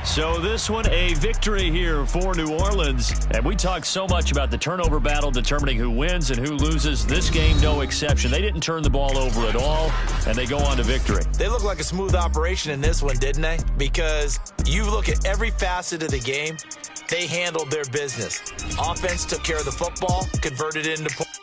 So this one, a victory here for New Orleans. And we talked so much about the turnover battle determining who wins and who loses. This game, no exception. They didn't turn the ball over at all, and they go on to victory. They look like a smooth operation in this one, didn't they? Because you look at every facet of the game, they handled their business. Offense took care of the football, converted it into points.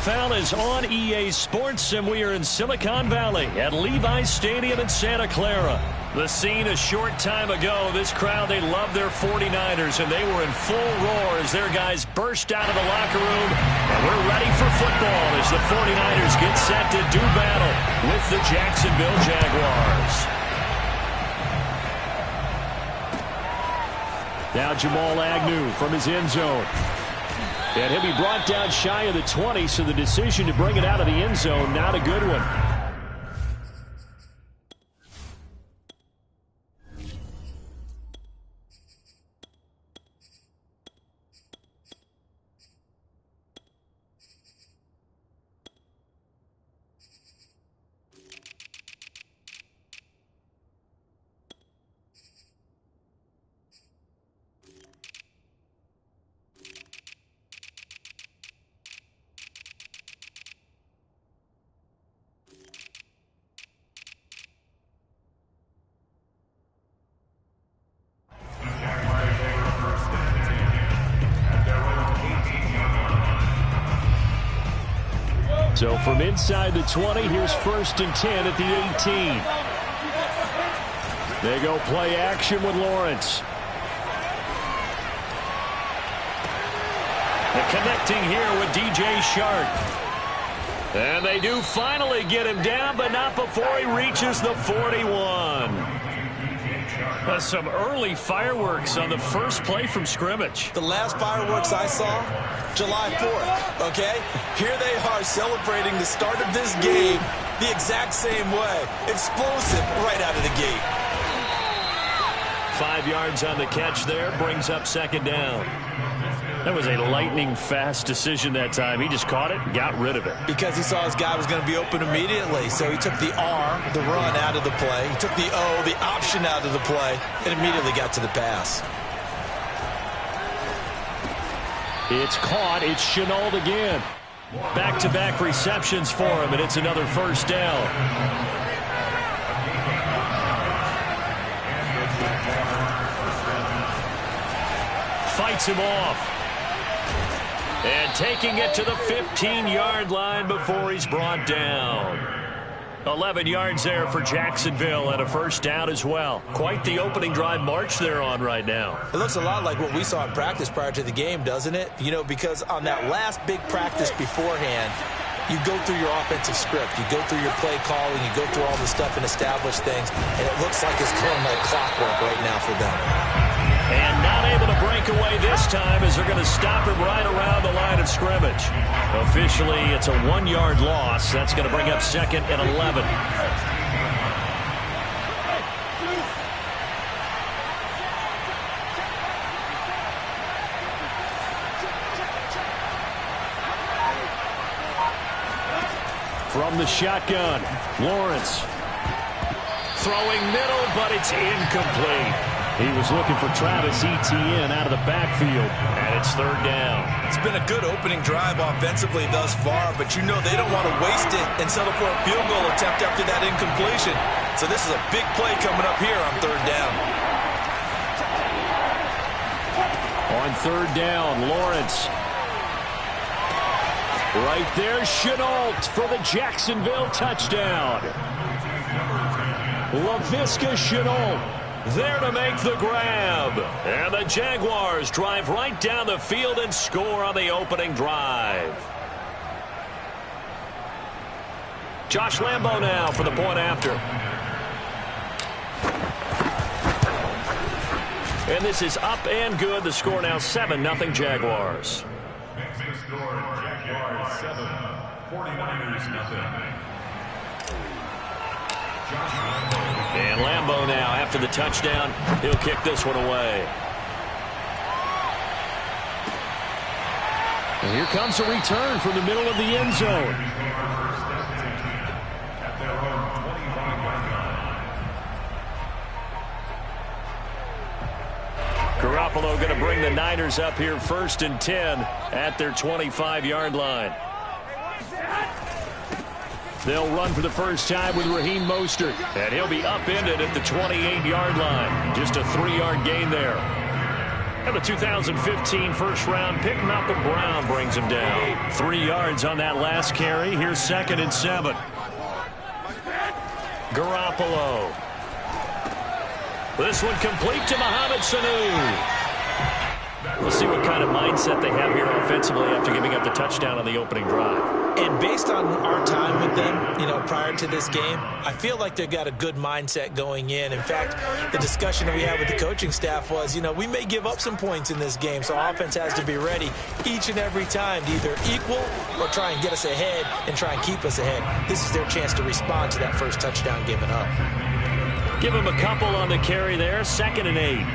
NFL is on EA Sports, and we are in Silicon Valley at Levi's Stadium in Santa Clara. The scene a short time ago. This crowd, they love their 49ers, and they were in full roar as their guys burst out of the locker room. And we're ready for football as the 49ers get set to do battle with the Jacksonville Jaguars. Now Jamal Agnew from his end zone. And he'll be brought down shy of the 20, so the decision to bring it out of the end zone, not a good one. So from inside the 20, here's 1st and 10 at the 18. They go play action with Lawrence. The connecting here with DJ Shark. And they do finally get him down, but not before he reaches the 41. Some early fireworks on the first play from scrimmage. The last fireworks I saw, July 4th, okay? Here they are celebrating the start of this game the exact same way. Explosive right out of the gate. 5 yards on the catch there, brings up 2nd down. That was a lightning-fast decision that time. He just caught it and got rid of it. Because he saw his guy was going to be open immediately. So he took the R, the run, out of the play. He took the O, the option, out of the play, and immediately got to the pass. It's caught. It's Chenault again. Back-to-back receptions for him, and it's another 1st down. Fights him off. And taking it to the 15-yard line before he's brought down. 11 yards there for Jacksonville and a 1st down as well. Quite the opening drive march they're on right now. It looks a lot like what we saw in practice prior to the game, doesn't it? You know, because on that last big practice beforehand, you go through your offensive script. You go through your play calling. You go through all the stuff and establish things. And it looks like it's going like clockwork right now for them. And not able to break away this time as they're going to stop him right around the line of scrimmage. Officially, it's a 1-yard loss. That's going to bring up 2nd and 11. From the shotgun, Lawrence. Throwing middle, but it's incomplete. He was looking for Travis Etienne out of the backfield, and it's 3rd down. It's been a good opening drive offensively thus far, but you know they don't want to waste it and settle for a field goal attempt after that incompletion. So this is a big play coming up here on 3rd down. On 3rd down, Lawrence. Right there, Chenault for the Jacksonville touchdown. Laviska Chenault there to make the grab. And the Jaguars drive right down the field and score on the opening drive. Josh Lambo now for the point after. And this is up and good. The score now 7-0 Jaguars. Makes the score Jaguars 7, 49ers 0. And Lambo now, after the touchdown, he'll kick this one away. And here comes a return from the middle of the end zone. Garoppolo going to bring the Niners up here 1st and 10 at their 25-yard line. They'll run for the first time with Raheem Mostert, and he'll be upended at the 28-yard line. Just a 3-yard gain there. And the 2015 first-round pick, Malcolm Brown, brings him down. 3 yards on that last carry. Here's 2nd and 7. Garoppolo. This one complete to Mohamed Sanu. We'll see what kind of mindset they have here offensively after giving up the touchdown on the opening drive. And based on our time with them, prior to this game, I feel like they've got a good mindset going in. In fact, the discussion that we had with the coaching staff was, we may give up some points in this game, so offense has to be ready each and every time to either equal or try and get us ahead and try and keep us ahead. This is their chance to respond to that first touchdown given up. Give them a couple on the carry there, 2nd and 8.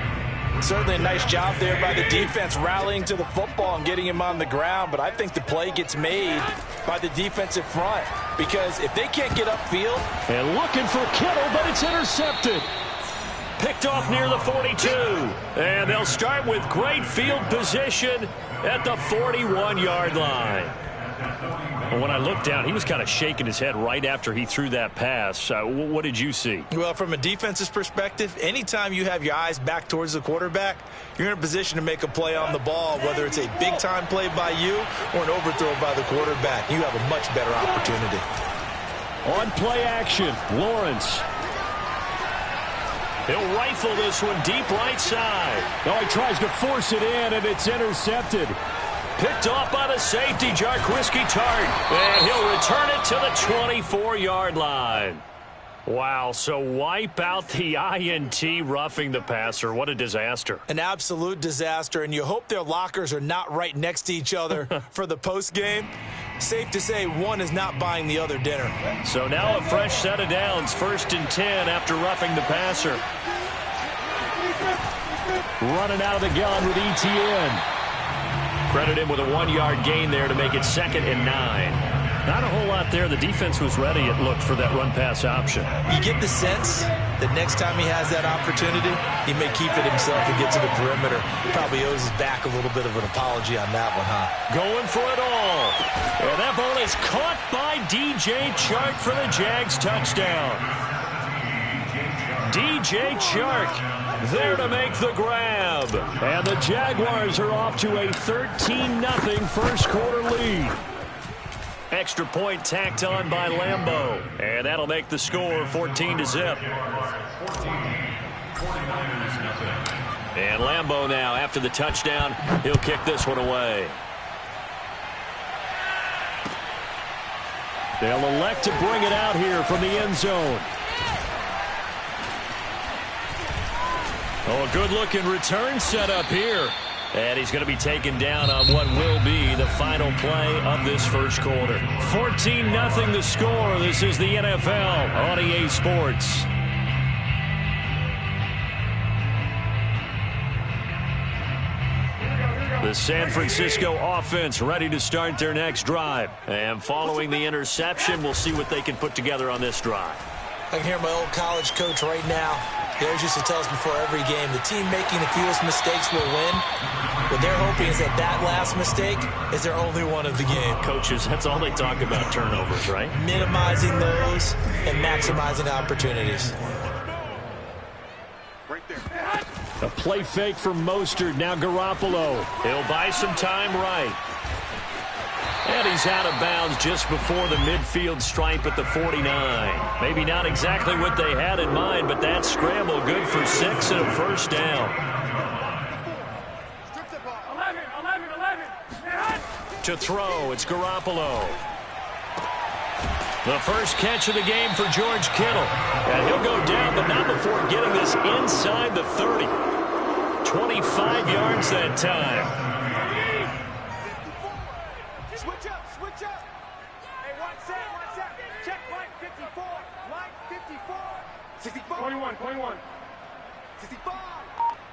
Certainly a nice job there by the defense rallying to the football and getting him on the ground, but I think the play gets made by the defensive front because if they can't get upfield. And looking for Kittle, but it's intercepted. Picked off near the 42. And they'll start with great field position at the 41-yard line. Well, when I looked down, he was kind of shaking his head right after he threw that pass. What did you see? Well, from a defense's perspective, anytime you have your eyes back towards the quarterback, you're in a position to make a play on the ball, whether it's a big-time play by you or an overthrow by the quarterback. You have a much better opportunity. On play action, Lawrence. He'll rifle this one deep right side. Oh, he tries to force it in, and it's intercepted. Picked off by the safety, Jarquiski Tart. And he'll return it to the 24-yard line. Wow, so wipe out the INT, roughing the passer. What a disaster. An absolute disaster, and you hope their lockers are not right next to each other for the postgame. Safe to say one is not buying the other dinner. So now a fresh set of downs, 1st and 10 after roughing the passer. Running out of the gun with ETN. Credit him with a 1-yard gain there to make it 2nd and 9. Not a whole lot there. The defense was ready, it looked, for that run-pass option. You get the sense that next time he has that opportunity, he may keep it himself and get to the perimeter. Probably owes his back a little bit of an apology on that one, huh? Going for it all. And that ball is caught by DJ Chark for the Jags touchdown. DJ Chark there to make the grab. And the Jaguars are off to a 13-0 first-quarter lead. Extra point tacked on by Lambeau. And that'll make the score 14-0. And Lambeau now, after the touchdown, he'll kick this one away. They'll elect to bring it out here from the end zone. Oh, a good-looking return set up here. And he's going to be taken down on what will be the final play of this first quarter. 14-0 the score. This is the NFL on EA Sports. The San Francisco offense ready to start their next drive. And following the interception, we'll see what they can put together on this drive. I can hear my old college coach right now. He always used to tell us before every game, the team making the fewest mistakes will win. What they're hoping is that that last mistake is their only one of the game. Coaches, that's all they talk about, turnovers, right? Minimizing those and maximizing opportunities. A play fake from Mostert. Now Garoppolo. He'll buy some time right. And he's out of bounds just before the midfield stripe at the 49. Maybe not exactly what they had in mind, but that scramble good for 6 and a first down. To throw, it's Garoppolo. The first catch of the game for George Kittle. And he'll go down, but not before getting this inside the 30. 25 yards that time. Switch up. Hey, one set. Check line 54. Line 54. 64. 21. 65.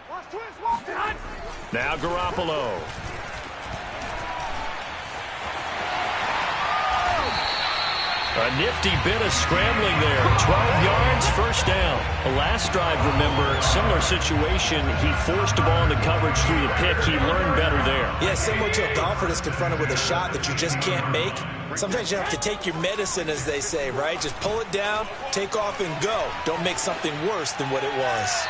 Watch twist. Now Garoppolo. A nifty bit of scrambling there. 12 yards, first down. The last drive, remember, similar situation. He forced the ball into coverage through the pick. He learned better there. Yeah, similar to a golfer that's confronted with a shot that you just can't make. Sometimes you have to take your medicine, as they say, right? Just pull it down, take off, and go. Don't make something worse than what it was.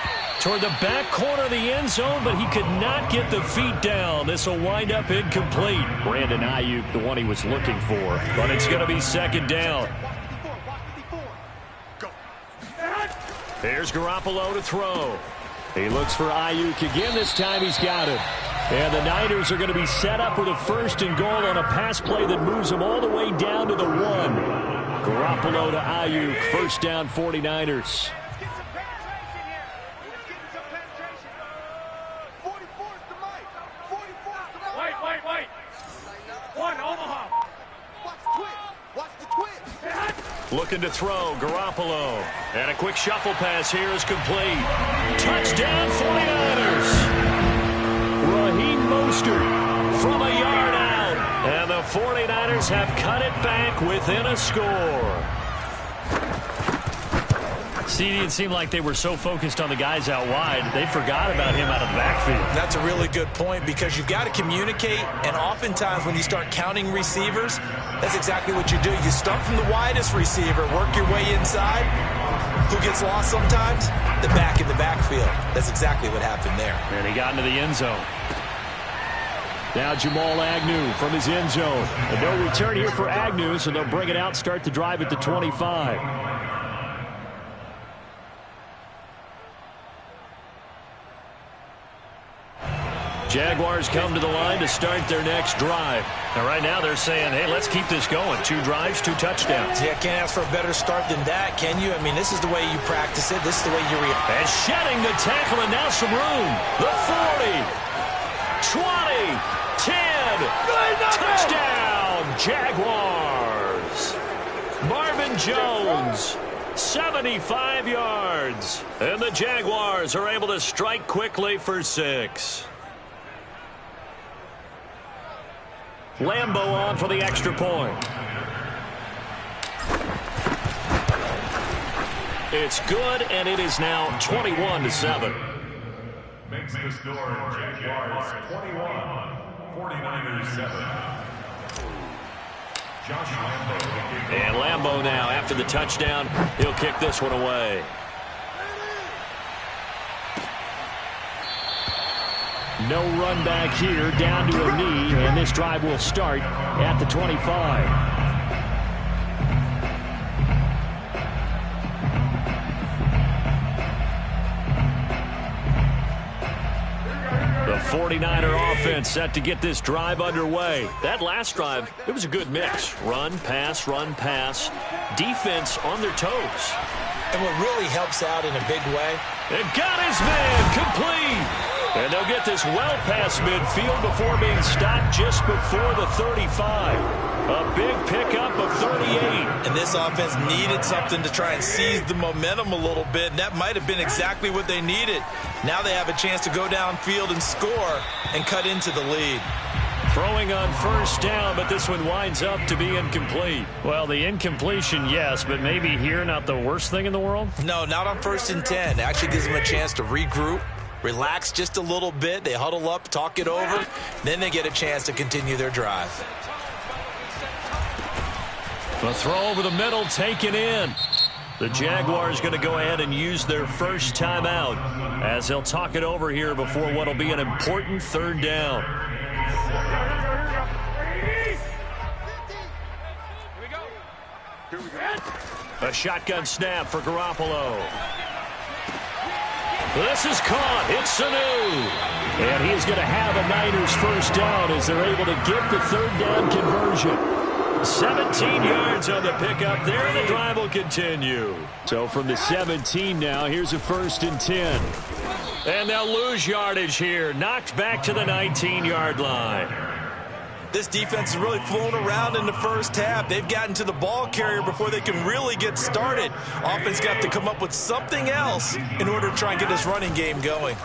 toward the back corner of the end zone, but he could not get the feet down. This will wind up incomplete. Brandon Ayuk, the one he was looking for. But it's going to be second down. Here's Garoppolo to throw. He looks for Ayuk again. This time he's got him. And the Niners are going to be set up with a 1st and goal on a pass play that moves them all the way down to the 1. Garoppolo to Ayuk. 1st down, 49ers. Looking to throw, Garoppolo. And a quick shuffle pass here is complete. Touchdown, 49ers. Raheem Mostert From a yard out. And the 49ers have cut it back within a score. See, it seemed like they were so focused on the guys out wide, they forgot about him out of the backfield. That's a really good point because you've got to communicate, and oftentimes when you start counting receivers, that's exactly what you do. You start from the widest receiver, work your way inside. Who gets lost sometimes? The back in the backfield. That's exactly what happened there. And he got into the end zone. Now Jamal Agnew from his end zone. And no return here for Agnew, so they'll bring it out, start the drive at the 25. Jaguars come to the line to start their next drive. And right now they're saying, hey, let's keep this going. 2 drives, 2 touchdowns. Yeah, can't ask for a better start than that, can you? I mean, this is the way you practice it. This is the way you react. And shedding the tackle, and now some room. The 40, 20, 10. Touchdown, Jaguars. Marvin Jones, 75 yards. And the Jaguars are able to strike quickly for 6. Lambeau on for the extra point. It's good, and it is now 21-7. Makes the score Jaguars 21, 49ers 7. Josh Lambeau. And Lambeau now, after the touchdown, he'll kick this one away. No run back here, down to a knee, and this drive will start at the 25. The 49er offense set to get this drive underway. That last drive, it was a good mix. Run, pass, defense on their toes. And what really helps out in a big way. And got his man complete. And they'll get this well past midfield before being stopped just before the 35. A big pickup of 38. And this offense needed something to try and seize the momentum a little bit, and that might have been exactly what they needed. Now they have a chance to go downfield and score and cut into the lead. Throwing on 1st down, but this one winds up to be incomplete. Well, the incompletion, yes, but maybe here not the worst thing in the world? No, not on 1st and 10. It actually gives them a chance to regroup, relax just a little bit. They huddle up, talk it over. Then they get a chance to continue their drive. The throw over the middle taken in. The Jaguars going to go ahead and use their first timeout as they'll talk it over here before what will be an important 3rd down. A shotgun snap for Garoppolo. This is caught. It's Sanu. And he's going to have a Niners 1st down as they're able to get the 3rd down conversion. 17 yards on the pickup there, and the drive will continue. So from the 17 now, here's a 1st and 10. And they'll lose yardage here. Knocked back to the 19-yard line. This defense has really flown around in the first half. They've gotten to the ball carrier before they can really get started. Offense got to come up with something else in order to try and get this running game going.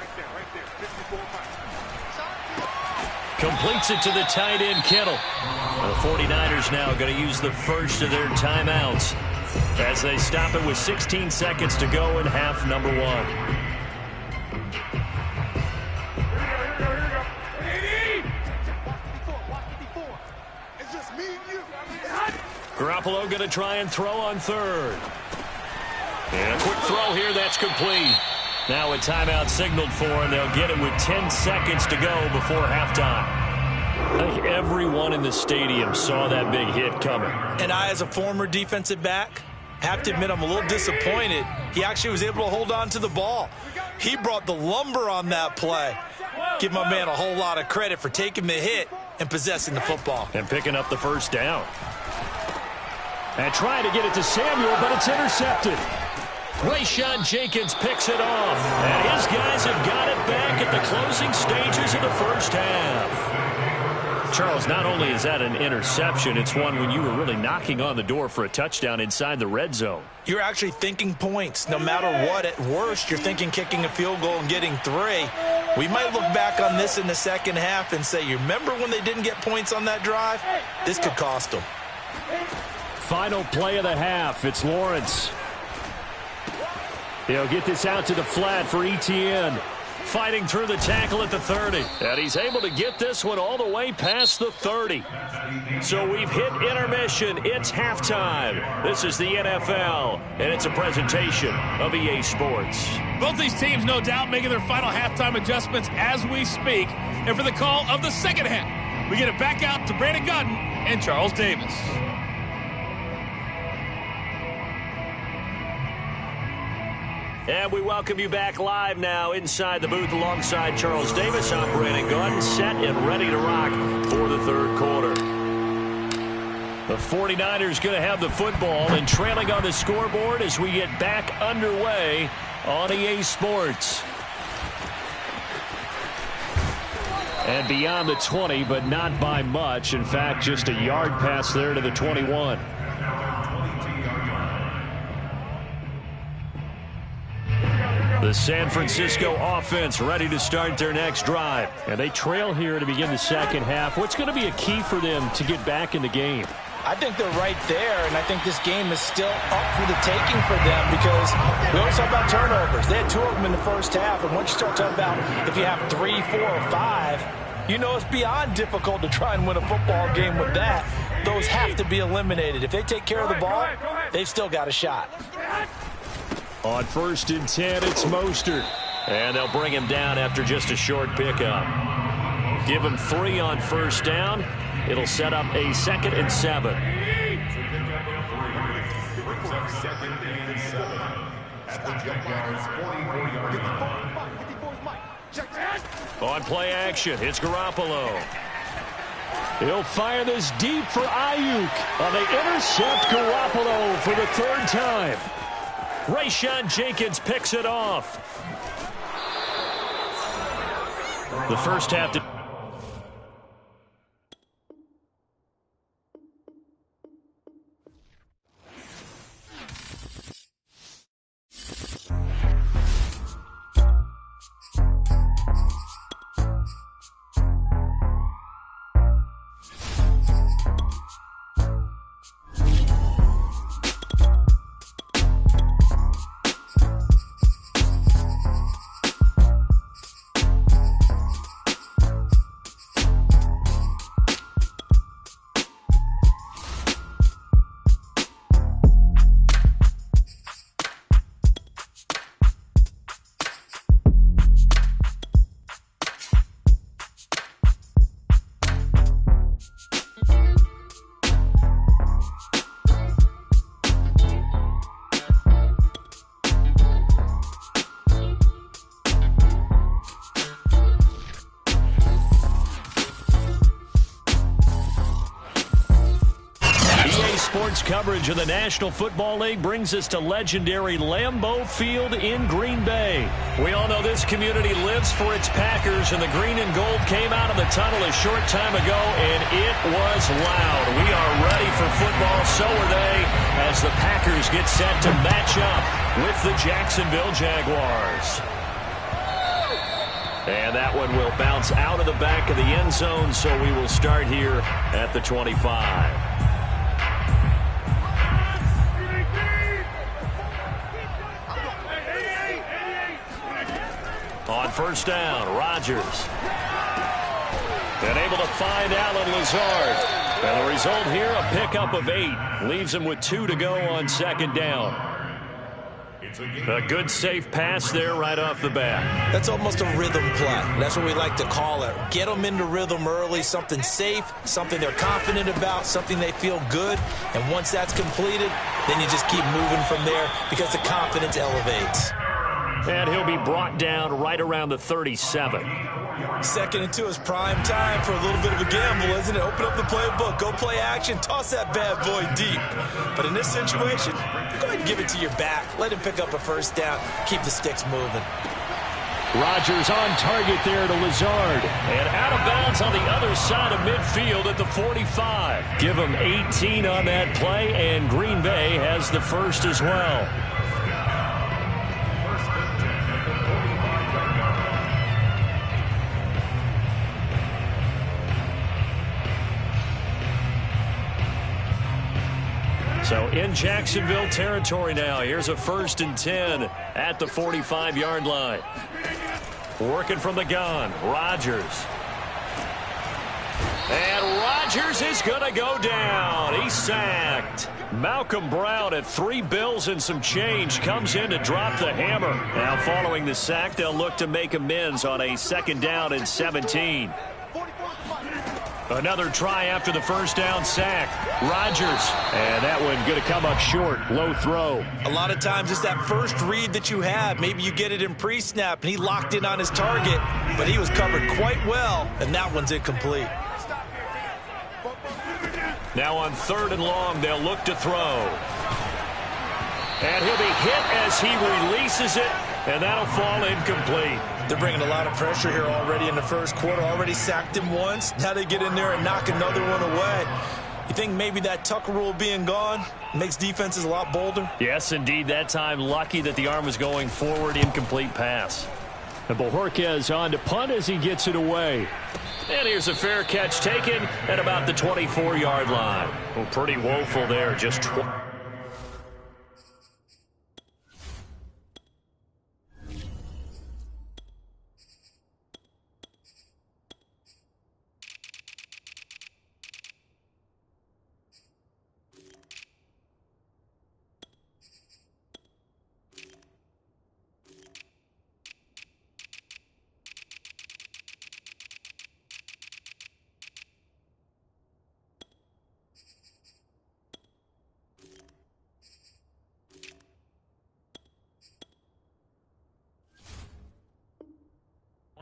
Completes it to the tight end, Kittle. The 49ers now going to use the first of their timeouts as they stop it with 16 seconds to go in half number 1. Garoppolo going to try and throw on 3rd. And a quick throw here, that's complete. Now a timeout signaled for, and they'll get it with 10 seconds to go before halftime. I think everyone in the stadium saw that big hit coming. And I, as a former defensive back, have to admit I'm a little disappointed. He actually was able to hold on to the ball. He brought the lumber on that play. Give my man a whole lot of credit for taking the hit and possessing the football. And picking up the first down. And trying to get it to Samuel, but it's intercepted. Rayshawn Jenkins picks it off. And his guys have got it back at the closing stages of the first half. Charles, not only is that an interception, it's one when you were really knocking on the door for a touchdown inside the red zone. You're actually thinking points. No matter what, at worst, you're thinking kicking a field goal and getting 3. We might look back on this in the second half and say, you remember when they didn't get points on that drive? This could cost them. Final play of the half. It's Lawrence. He'll get this out to the flat for Etienne. Fighting through the tackle at the 30. And he's able to get this one all the way past the 30. So we've hit intermission. It's halftime. This is the NFL, and it's a presentation of EA Sports. Both these teams, no doubt, making their final halftime adjustments as we speak. And for the call of the second half, we get it back out to Brandon Gunn and Charles Davis. And we welcome you back live now inside the booth alongside Charles Davis. I'm Brandon Gunn, set and ready to rock for the third quarter. The 49ers going to have the football and trailing on the scoreboard as we get back underway on EA Sports. And beyond the 20, but not by much. In fact, just a yard pass there to the 21. The San Francisco offense ready to start their next drive. And they trail here to begin the second half. What's going to be a key for them to get back in the game? I think they're right there, and I think this game is still up for the taking for them because we always talk about turnovers. They had 2 of them in the first half, and once you start talking about if you have 3, 4, or 5, you know it's beyond difficult to try and win a football game with that. Those have to be eliminated. If they take care of the ball, they've still got a shot. On 1st and 10, it's Mostert. And they'll bring him down after just a short pickup. Give him 3 on first down. It'll set up a 2nd and 7. On play action, it's Garoppolo. He'll fire this deep for Ayuk. And they intercept Garoppolo for the 3rd time. Rayshawn Jenkins picks it off. The first half to coverage of the National Football League brings us to legendary Lambeau Field in Green Bay. We all know this community lives for its Packers, and the green and gold came out of the tunnel a short time ago, and it was loud. We are ready for football, so are they, as the Packers get set to match up with the Jacksonville Jaguars. And that one will bounce out of the back of the end zone, so we will start here at the 25. On first down, Rodgers. And able to find Allen Lazard. And the result here, a pickup of 8. Leaves him with 2 to go on second down. A good safe pass there right off the bat. That's almost a rhythm play. That's what we like to call it. Get them into rhythm early, something safe, something they're confident about, something they feel good. And once that's completed, then you just keep moving from there because the confidence elevates. And he'll be brought down right around the 37. 2nd and 2 is prime time for a little bit of a gamble, isn't it? Open up the playbook, go play action, toss that bad boy deep. But in this situation, go ahead and give it to your back. Let him pick up a first down, keep the sticks moving. Rodgers on target there to Lazard. And out of bounds on the other side of midfield at the 45. Give him 18 on that play, and Green Bay has the first as well. So in Jacksonville territory now. Here's a 1st and 10 at the 45-yard line. Working from the gun, Rodgers. And Rodgers is going to go down. He's sacked. Malcolm Brown at 3 bills and some change comes in to drop the hammer. Now following the sack, they'll look to make amends on a 2nd down and 17. Another try after the first down sack. Rodgers. And that one going to come up short. Low throw. A lot of times it's that first read that you have. Maybe you get it in pre-snap, and he locked in on his target, but he was covered quite well, and that one's incomplete. Now on 3rd and long, they'll look to throw. And he'll be hit as he releases it, and that'll fall incomplete. They're bringing a lot of pressure here already in the first quarter. Already sacked him once. Now they get in there and knock another one away. You think maybe that Tucker rule being gone makes defenses a lot bolder? Yes, indeed. That time lucky that the arm was going forward. Incomplete pass. And Bojorquez on to punt as he gets it away. And here's a fair catch taken at about the 24-yard line. Well, pretty woeful there. Just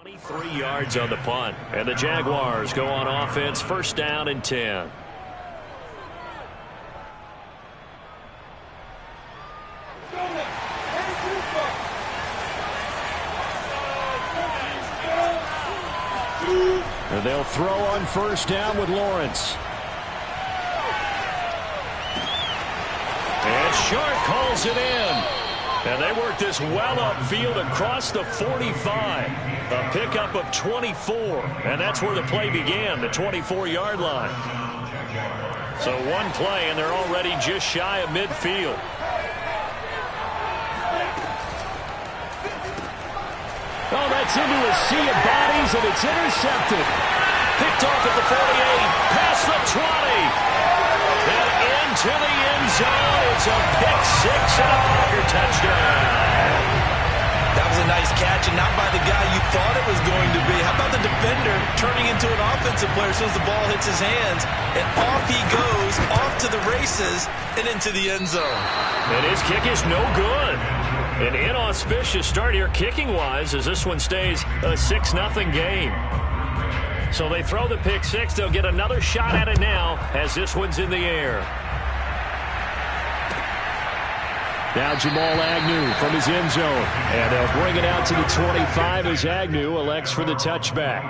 23 yards on the punt. And the Jaguars go on offense, 1st down and 10. And they'll throw on 1st down with Lawrence. And Shark calls it in. And they work this well upfield across the 45. A pickup of 24. And that's where the play began, the 24-yard line. So one play, and they're already just shy of midfield. Oh, that's into a sea of bodies, and it's intercepted. Picked off at the 48, past the 20. And into the end zone. It's a pick 6 and a Packer touchdown. That was a nice catch, and not by the guy you thought it was going to be. How about the defender turning into an offensive player as soon as the ball hits his hands, and off he goes, off to the races, and into the end zone. And his kick is no good. An inauspicious start here kicking-wise as this one stays a 6-0 game. So they throw the pick 6. They'll get another shot at it now as this one's in the air. Now Jamal Agnew from his end zone. And they'll bring it out to the 25 as Agnew elects for the touchback.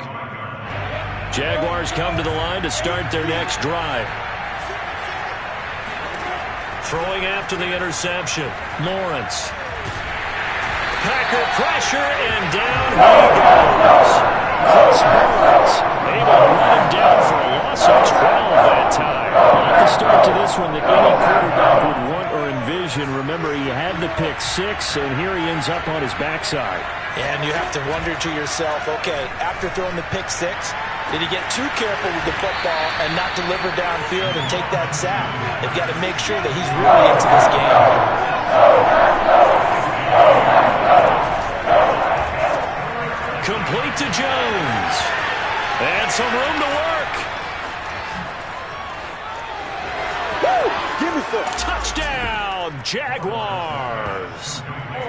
Jaguars come to the line to start their next drive. Throwing after the interception. Lawrence. Packer pressure, and down he goes. Chris Burns able to run him down for a loss of 12 that time. Not the start to this one that any quarterback would want or envision. Remember, he had the pick 6, and here he ends up on his backside. And you have to wonder to yourself, okay, after throwing the pick 6, did he get too careful with the football and not deliver downfield and take that sack? They've got to make sure that he's really into this game. Complete to Jones. And some room to work. Woo! Give me some. Touchdown, Jaguars.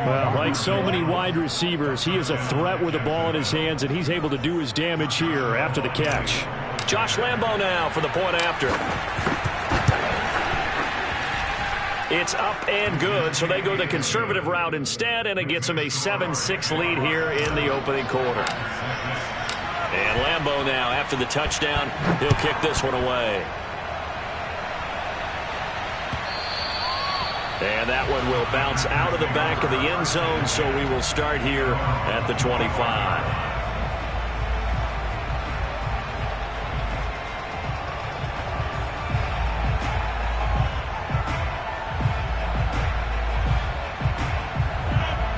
Well, like so many wide receivers, he is a threat with the ball in his hands, and he's able to do his damage here after the catch. Josh Lambo now for the point after. It's up and good, so they go the conservative route instead, and it gets them a 7-6 lead here in the opening quarter. And Lambo now, after the touchdown, he'll kick this one away. And that one will bounce out of the back of the end zone, so we will start here at the 25.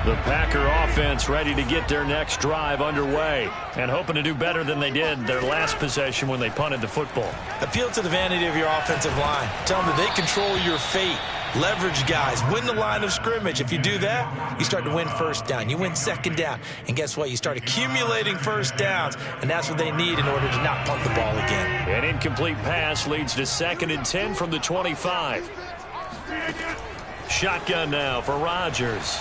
The Packer offense ready to get their next drive underway and hoping to do better than they did their last possession when they punted the football. Appeal to the vanity of your offensive line. Tell them that they control your fate. Leverage guys. Win the line of scrimmage. If you do that, you start to win first down. You win second down. And guess what? You start accumulating first downs, and that's what they need in order to not punt the ball again. An incomplete pass leads to 2nd and 10 from the 25. Shotgun now for Rodgers.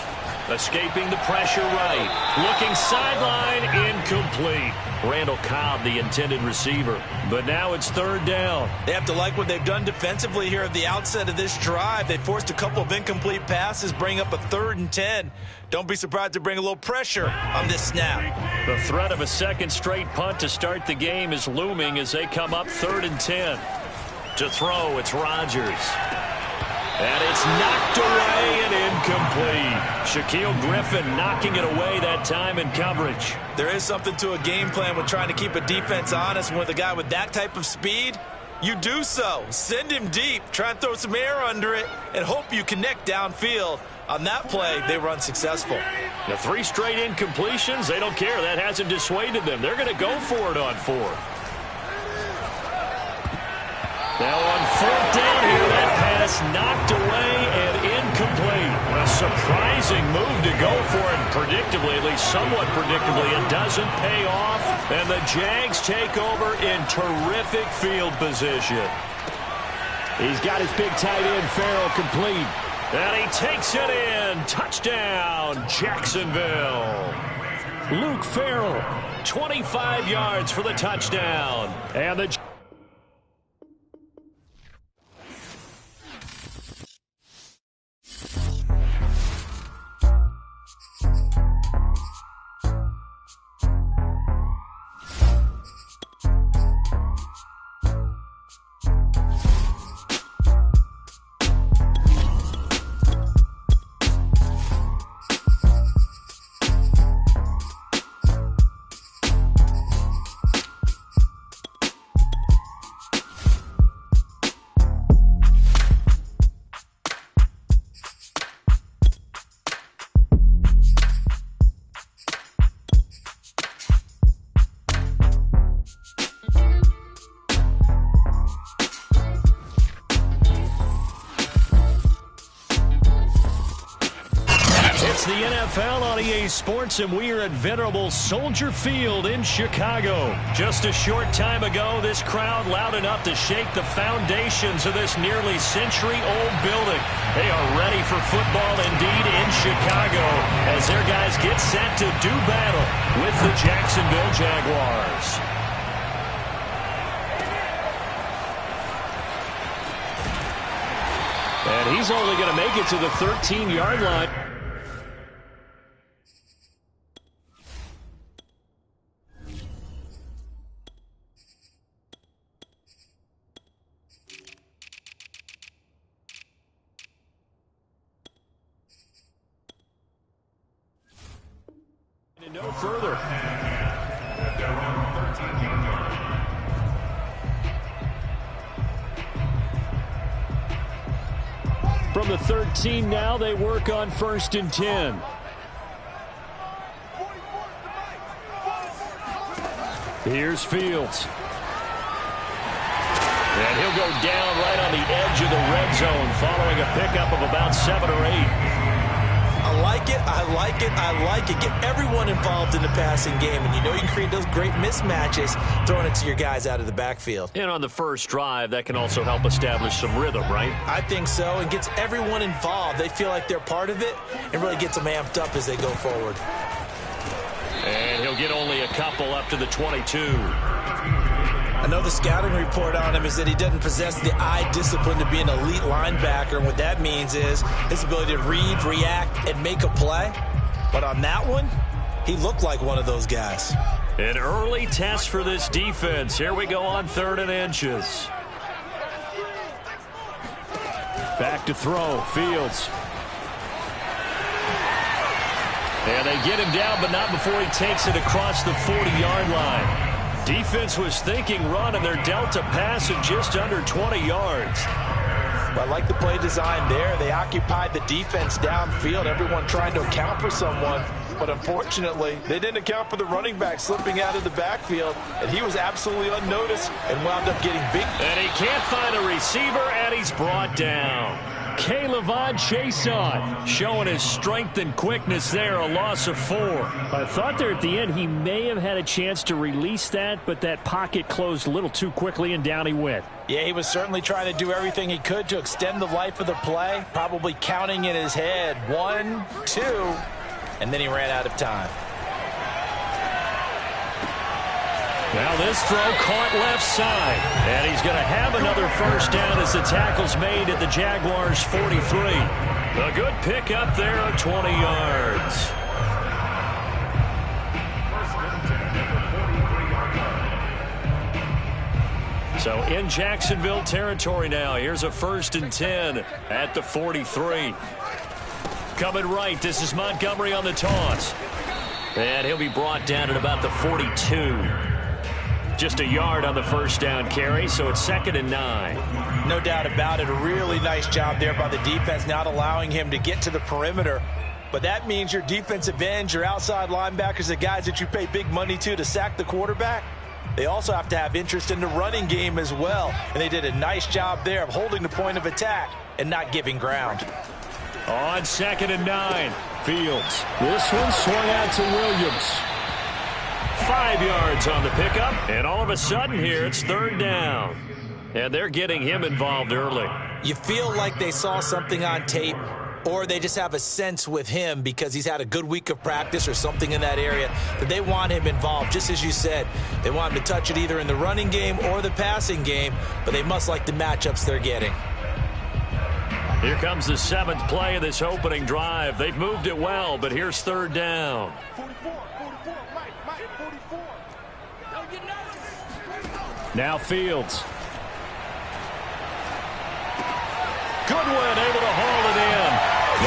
Escaping the pressure right. Looking sideline, incomplete. Randall Cobb, the intended receiver. But now it's 3rd down. They have to like what they've done defensively here at the outset of this drive. They forced a couple of incomplete passes, bring up a 3rd and 10. Don't be surprised to bring a little pressure on this snap. The threat of a 2nd straight punt to start the game is looming as they come up 3rd and 10. To throw, it's Rodgers. And it's knocked away and incomplete. Shaquille Griffin knocking it away that time in coverage. There is something to a game plan with trying to keep a defense honest. And with a guy with that type of speed, you do so. Send him deep. Try and throw some air under it and hope you connect downfield. On that play, they were unsuccessful. The 3 straight incompletions, they don't care. That hasn't dissuaded them. They're going to go for it on 4th. Now on 4th down here, that pass knocked away and incomplete. A surprising move to go for it. Predictably, at least somewhat predictably, it doesn't pay off. And the Jags take over in terrific field position. He's got his big tight end, Farrell, complete. And he takes it in. Touchdown, Jacksonville. Luke Farrell. 25 yards for the touchdown. And the NFL on EA Sports, and we are at venerable Soldier Field in Chicago. Just a short time ago, this crowd loud enough to shake the foundations of this nearly century-old building. They are ready for football indeed in Chicago as their guys get set to do battle with the Jacksonville Jaguars. And he's only going to make it to the 13-yard line. No further. From the 13 now, they work on 1st and 10. Here's Fields. And he'll go down right on the edge of the red zone following a pickup of about 7 or 8. I like it. I like it. I like it. Get everyone involved in the passing game, and you know you can create those great mismatches throwing it to your guys out of the backfield. And on the first drive, that can also help establish some rhythm, right? I think so, and gets everyone involved. They feel like they're part of it, and really gets them amped up as they go forward. And he'll get only a couple up to the 22. I know the scouting report on him is that he doesn't possess the eye discipline to be an elite linebacker. And what that means is his ability to read, react, and make a play. But on that one, he looked like one of those guys. An early test for this defense. Here we go on 3rd and inches. Back to throw. Fields. And they get him down, but not before he takes it across the 40-yard line. Defense was thinking run, and they're dealt a pass of just under 20 yards. Well, I like the play design there. They occupied the defense downfield, everyone trying to account for someone. But unfortunately, they didn't account for the running back slipping out of the backfield, and he was absolutely unnoticed and wound up getting big. And he can't find a receiver, and he's brought down. K'Lavon Chason showing his strength and quickness there, a loss of 4. I thought there at the end he may have had a chance to release that, but that pocket closed a little too quickly, and down he went. Yeah, he was certainly trying to do everything he could to extend the life of the play, probably counting in his head 1, 2, and then he ran out of time. Now this throw caught left side, and he's going to have another first down as the tackle's made at the Jaguars' 43. A good pick up there of 20 yards. So in Jacksonville territory now. Here's a 1st and 10 at the 43. Coming right, this is Montgomery on the toss. And he'll be brought down at about the 42. Just a yard on the first down carry, so it's 2nd and 9. No doubt about it. A really nice job there by the defense, not allowing him to get to the perimeter. But that means your defensive ends, your outside linebackers, the guys that you pay big money to sack the quarterback, they also have to have interest in the running game as well. And they did a nice job there of holding the point of attack and not giving ground. On 2nd and 9, Fields. This one swung out to Williams. 5 yards on the pickup, and all of a sudden here it's 3rd down. And they're getting him involved early. You feel like they saw something on tape, or they just have a sense with him because he's had a good week of practice or something in that area that they want him involved. Just as you said, they want him to touch it either in the running game or the passing game, but they must like the matchups they're getting. Here comes the 7th play of this opening drive. They've moved it well, but here's 3rd down. Now Fields. Goodwin able to haul it in.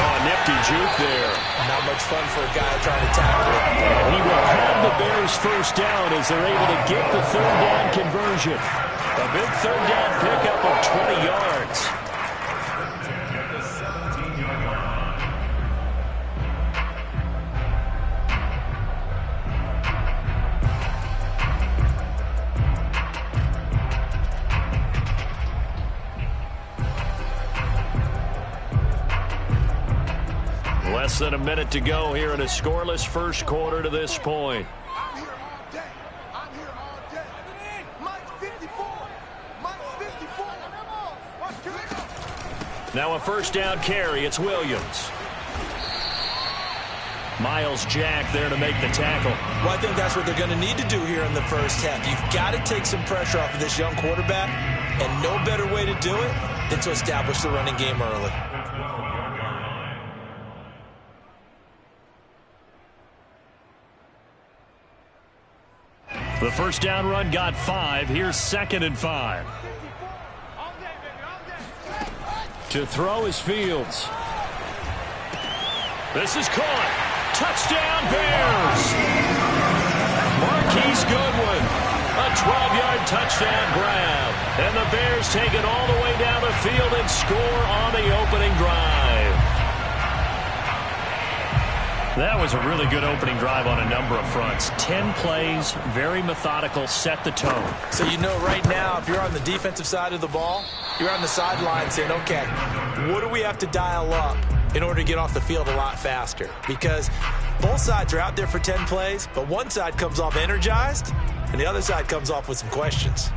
Oh, a nifty juke there. Not much fun for a guy trying to tackle it. And he will have the Bears first down as they're able to get the 3rd down conversion. A big 3rd down pickup of 20 yards. Less than a minute to go here in a scoreless first quarter to this point. I'm here all day. I'm here all day. Mike 54. Mike 54. Now a first down carry. It's Williams. Miles Jack there to make the tackle. Well, I think that's what they're going to need to do here in the first half. You've got to take some pressure off of this young quarterback, and no better way to do it than to establish the running game early. The first down run got 5. Here's 2nd and 5. To throw is Fields. This is caught. Touchdown Bears. Marquise Goodwin. A 12-yard touchdown grab. And the Bears take it all the way down the field and score on the opening drive. That was a really good opening drive on a number of fronts. 10 plays, very methodical, set the tone. So you know right now, if you're on the defensive side of the ball, you're on the sideline saying, okay, what do we have to dial up in order to get off the field a lot faster, because both sides are out there for 10 plays, but one side comes off energized, and the other side comes off with some questions.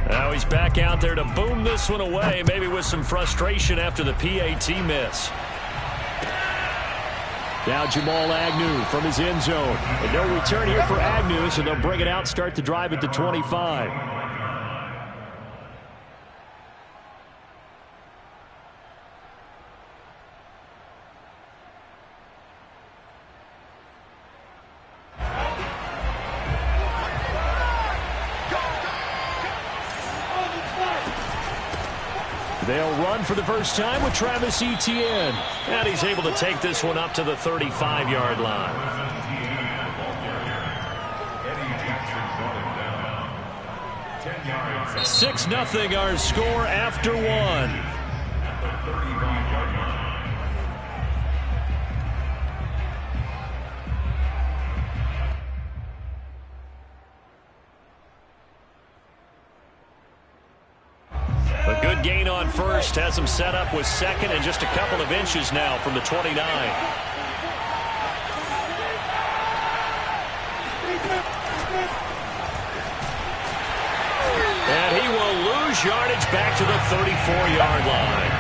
Now he's back out there to boom this one away, maybe with some frustration after the PAT miss. Now Jamal Agnew from his end zone. And no return here for Agnew, so they'll bring it out, start the drive at the 25. They'll run for the first time with Travis Etienne. And he's able to take this one up to the 35-yard line. 6-0 our score after one. A good gain on first, has him set up with second and just a couple of inches now from the 29. And he will lose yardage back to the 34-yard line.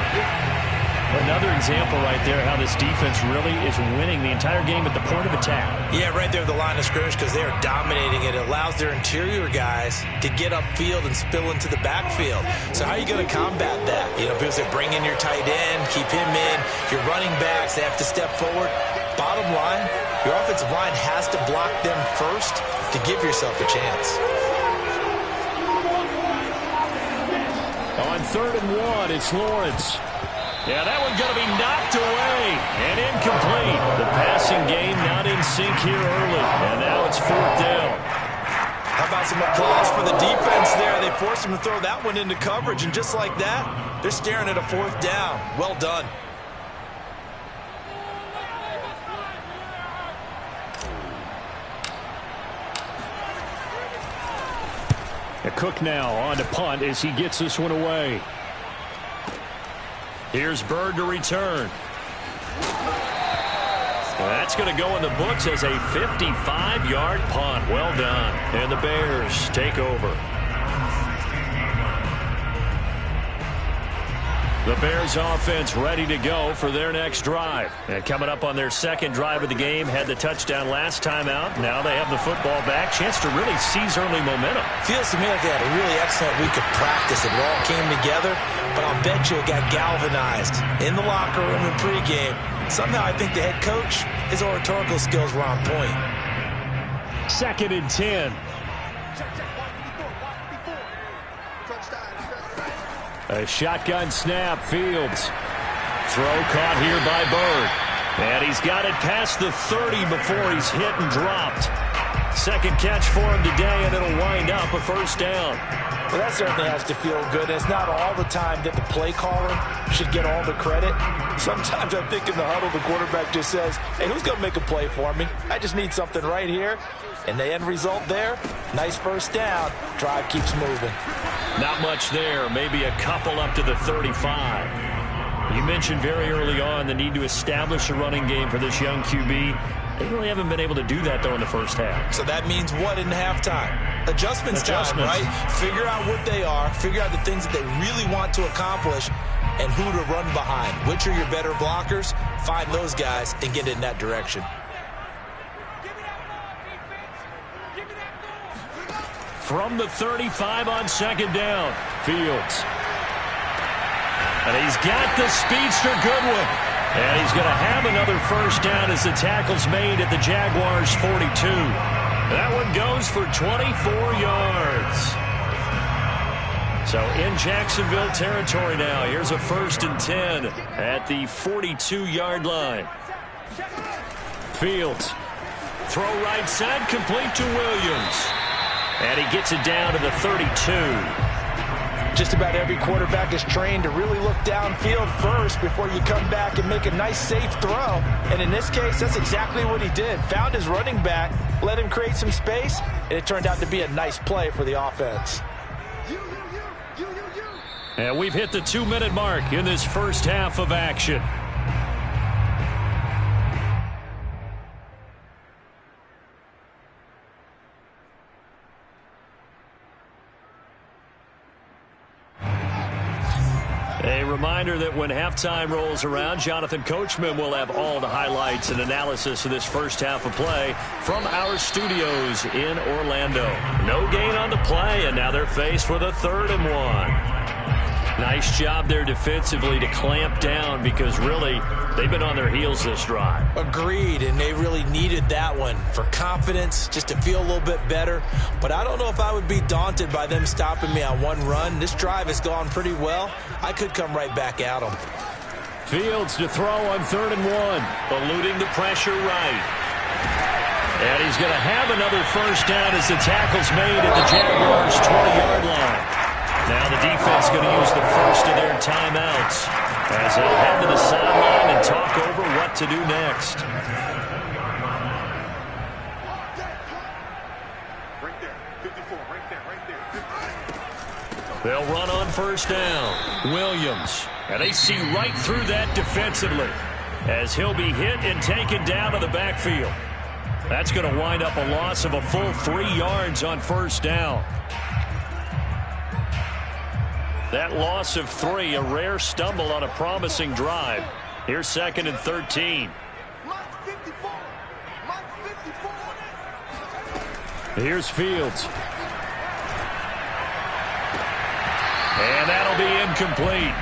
Another example right there how this defense really is winning the entire game at the point of attack. Yeah, right there at the line of scrimmage, because they are dominating it. It allows their interior guys to get upfield and spill into the backfield. So how are you going to combat that? You know, people say bring in your tight end, keep him in. Your running backs, they have to step forward. Bottom line, your offensive line has to block them first to give yourself a chance. On 3rd and 1, it's Lawrence. Yeah, that one's going to be knocked away and incomplete. The passing game not in sync here early, and now it's 4th down. How about some applause for the defense there? They forced him to throw that one into coverage, and just like that, they're staring at a 4th down. Well done. Cook now on to punt as he gets this one away. Here's Bird to return. That's going to go in the books as a 55-yard punt. Well done. And the Bears take over. The Bears offense ready to go for their next drive. And coming up on their second drive of the game, had the touchdown last time out. Now they have the football back. Chance to really seize early momentum. Feels to me like they had a really excellent week of practice. It all came together, but I'll bet you it got galvanized in the locker room and pregame. Somehow I think the head coach, his oratorical skills were on point. 2nd and 10. A shotgun snap, Fields. Throw caught here by Bird. And he's got it past the 30 before he's hit and dropped. Second catch for him today, and it'll wind up a 1st down. Well, that certainly has to feel good. It's not all the time that the play caller should get all the credit. Sometimes I think in the huddle, the quarterback just says, hey, who's going to make a play for me? I just need something right here. And the end result there, nice 1st down. Drive keeps moving. Not much there. Maybe a couple up to the 35. You mentioned very early on the need to establish a running game for this young QB. They really haven't been able to do that, though, in the first half. So that means what in halftime? Adjustments time, right? Figure out what they are. Figure out the things that they really want to accomplish and who to run behind. Which are your better blockers? Find those guys and get in that direction. From the 35 on 2nd down, Fields. And he's got the speedster Goodwin. And he's going to have another 1st down as the tackle's made at the Jaguars' 42. That one goes for 24 yards. So in Jacksonville territory now. Here's a 1st and 10 at the 42-yard line. Fields. Throw right side, complete to Williams. And he gets it down to the 32. Just about every quarterback is trained to really look downfield first before you come back and make a nice, safe throw. And in this case, that's exactly what he did. Found his running back, let him create some space, and it turned out to be a nice play for the offense. And we've hit the 2-minute mark in this first half of action. A reminder that when halftime rolls around, Jonathan Coachman will have all the highlights and analysis of this first half of play from our studios in Orlando. No gain on the play, and now they're faced with a 3rd and 1. Nice job there defensively to clamp down because really they've been on their heels this drive. Agreed, and they really needed that one for confidence, just to feel a little bit better. But I don't know if I would be daunted by them stopping me on one run. This drive has gone pretty well. I could come right back at them. Fields to throw on 3rd and 1, eluding the pressure right. And he's going to have another first down as the tackle's made at the Jaguars' 20-yard line. Now the defense going to use the first of their timeouts as they'll head to the sideline and talk over what to do next. Right there, 54, right there. They'll run on first down. Williams. And they see right through that defensively as he'll be hit and taken down to the backfield. That's going to wind up a loss of a full 3 yards on first down. That loss of 3, a rare stumble on a promising drive. Here's 2nd and 13. Here's Fields. And that'll be incomplete.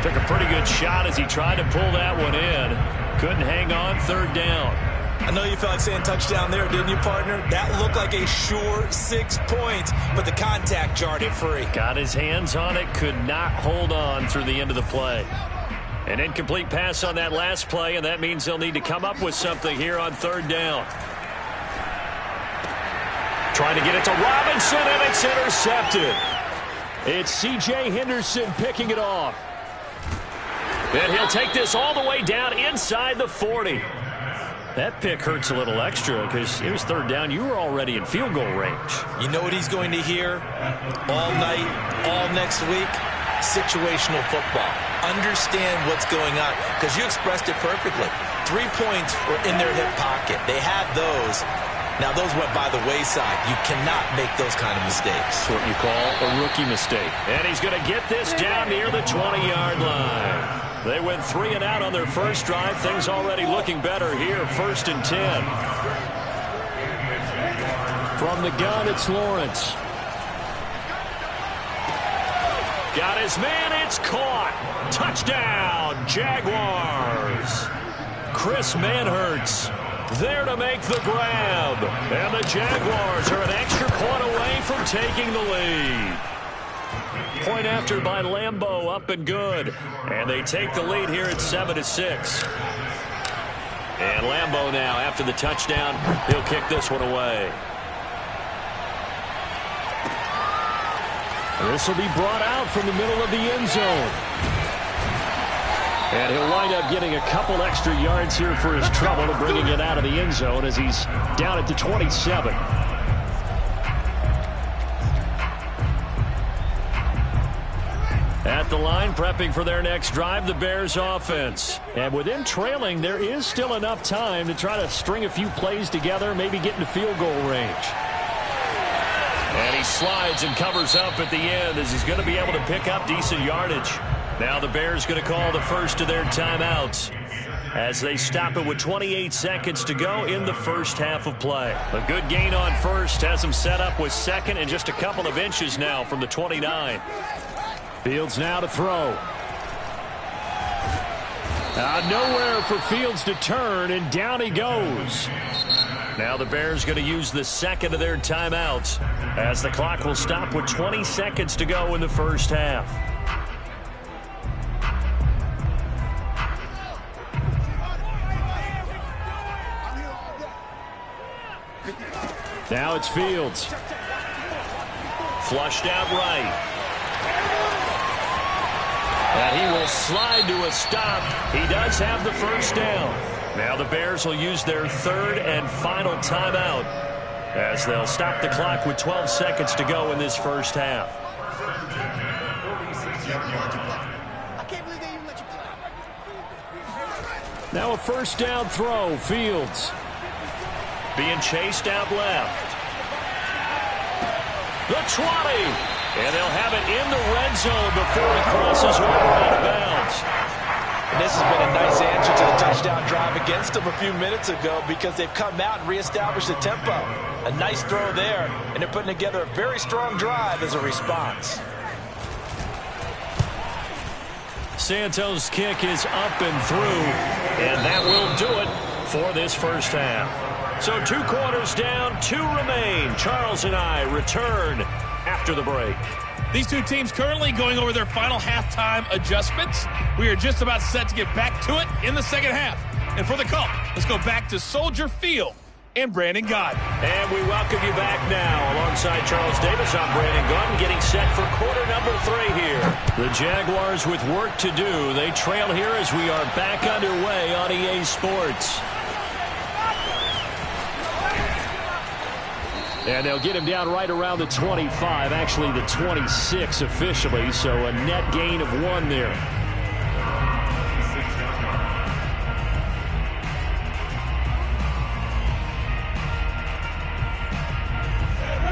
Took a pretty good shot as he tried to pull that one in. Couldn't hang on, 3rd down. I know you felt like saying touchdown there, didn't you, partner? That looked like a sure 6 points, but the contact jarred it free. Got his hands on it, could not hold on through the end of the play. An incomplete pass on that last play, and that means they'll need to come up with something here on 3rd down. Trying to get it to Robinson, and it's intercepted. It's C.J. Henderson picking it off. And he'll take this all the way down inside the 40. That pick hurts a little extra because it was 3rd down. You were already in field goal range. You know what he's going to hear all night, all next week? Situational football. Understand what's going on because you expressed it perfectly. 3 points were in their hip pocket. They had those. Now, those went by the wayside. You cannot make those kind of mistakes. What you call a rookie mistake. And he's going to get this down near the 20-yard line. They went 3 and out on their first drive. Things already looking better here. 1st and 10. From the gun, it's Lawrence. Got his man. It's caught. Touchdown, Jaguars. Chris Manhertz there to make the grab. And the Jaguars are an extra point away from taking the lead. Point after by Lambeau, up and good. And they take the lead here at 7-6. And Lambeau now, after the touchdown, he'll kick this one away. This will be brought out from the middle of the end zone. And he'll wind up getting a couple extra yards here for his trouble to bringing it out of the end zone as he's down at the 27. At the line, prepping for their next drive, the Bears offense. And with them trailing, there is still enough time to try to string a few plays together, maybe get into field goal range. And he slides and covers up at the end as he's going to be able to pick up decent yardage. Now the Bears going to call the first of their timeouts as they stop it with 28 seconds to go in the first half of play. A good gain on first has them set up with 2nd and just a couple of inches now from the 29. Fields now to throw. Nowhere for Fields to turn, and down he goes. Now the Bears going to use the 2nd of their timeouts as the clock will stop with 20 seconds to go in the first half. Now it's Fields. Flushed out right. And he will slide to a stop. He does have the first down. Now the Bears will use their 3rd and final timeout as they'll stop the clock with 12 seconds to go in this first half. I can't believe they even let you play. Now a first down throw. Fields being chased out left. The 20. And they'll have it in the red zone before he crosses over out of bounds. And this has been a nice answer to the touchdown drive against them a few minutes ago because they've come out and reestablished the tempo. A nice throw there, and they're putting together a very strong drive as a response. Santos' kick is up and through, and that will do it for this first half. So 2 quarters down, 2 remain. Charles and I return after the break. These two teams currently going over their final halftime adjustments. We are just about set to get back to it in the second half. And for the call, let's go back to Soldier Field and Brandon Gaudin. And we welcome you back now. Alongside Charles Davis, I'm Brandon Gaudin, getting set for quarter number 3 here. The Jaguars with work to do. They trail here as we are back underway on EA Sports. And they'll get him down right around the 25, actually the 26 officially, so a net gain of 1 there.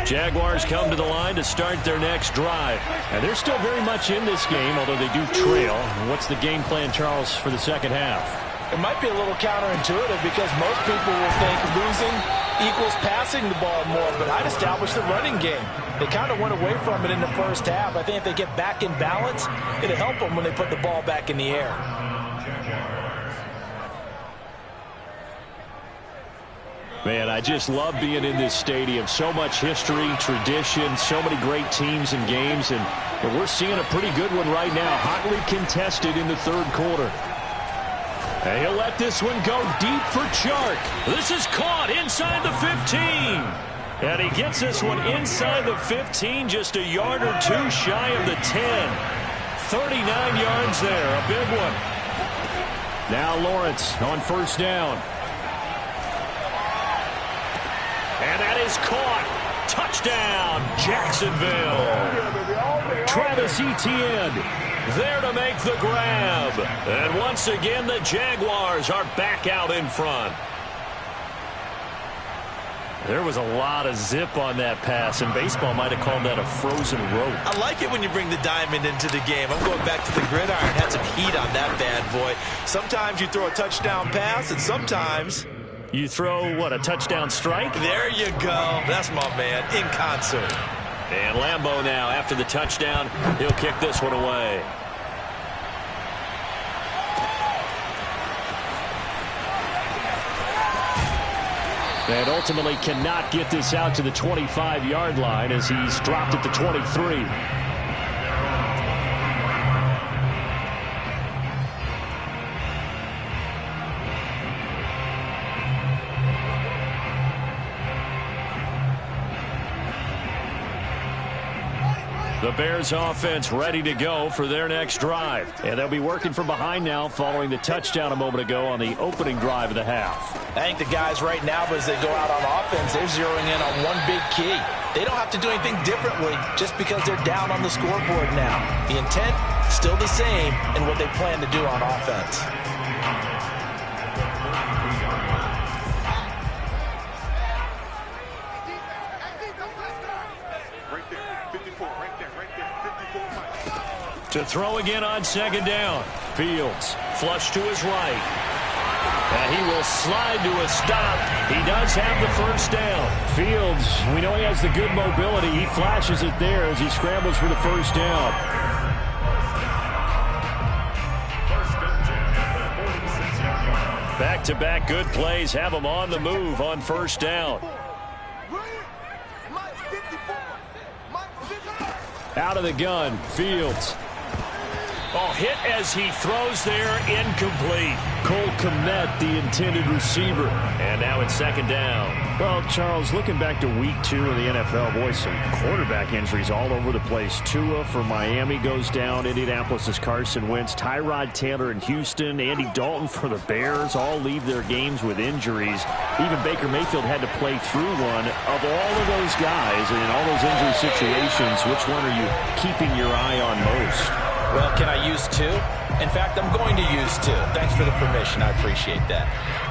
Jaguars come to the line to start their next drive. And they're still very much in this game, although they do trail. What's the game plan, Charles, for the second half? It might be a little counterintuitive because most people will think losing equals passing the ball more, but I'd establish the running game. They kind of went away from it in the first half. I think if they get back in balance, it'll help them when they put the ball back in the air. Man, I just love being in this stadium. So much history, tradition, so many great teams and games, and we're seeing a pretty good one right now, hotly contested in the third quarter. And he'll let this one go deep for Chark. This is caught inside the 15. And he gets this one inside the 15, just a yard or 2 shy of the 10. 39 yards there, a big one. Now Lawrence on first down. And that is caught. Touchdown, Jacksonville. Travis Etienne there to make the grab. And once again, the Jaguars are back out in front. There was a lot of zip on that pass, and baseball might have called that a frozen rope. I like it when you bring the diamond into the game. I'm going back to the gridiron. Had some heat on that bad boy. Sometimes you throw a touchdown pass, and sometimes you throw, what, a touchdown strike? There you go. That's my man, in concert. And Lambeau now, after the touchdown, he'll kick this one away. And ultimately cannot get this out to the 25-yard line as he's dropped at the 23. The Bears offense ready to go for their next drive. And they'll be working from behind now following the touchdown a moment ago on the opening drive of the half. I think the guys right now, as they go out on offense, they're zeroing in on one big key. They don't have to do anything differently just because they're down on the scoreboard now. The intent, still the same in what they plan to do on offense. To throw again on second down. Fields flush to his right. And he will slide to a stop. He does have the first down. Fields, we know he has the good mobility. He flashes it there as he scrambles for the first down. Back-to-back good plays have him on the move on first down. Out of the gun, Fields. Oh, hit as he throws there, incomplete. Cole Kmet, the intended receiver. And now it's second down. Well, Charles, looking back to week 2 of the NFL, boy, some quarterback injuries all over the place. Tua for Miami goes down. Indianapolis' Carson Wentz. Tyrod Taylor in Houston. Andy Dalton for the Bears all leave their games with injuries. Even Baker Mayfield had to play through one. Of all of those guys and in all those injury situations, which one are you keeping your eye on most? Well, can I use two? In fact, I'm going to use two. Thanks for the permission. I appreciate that.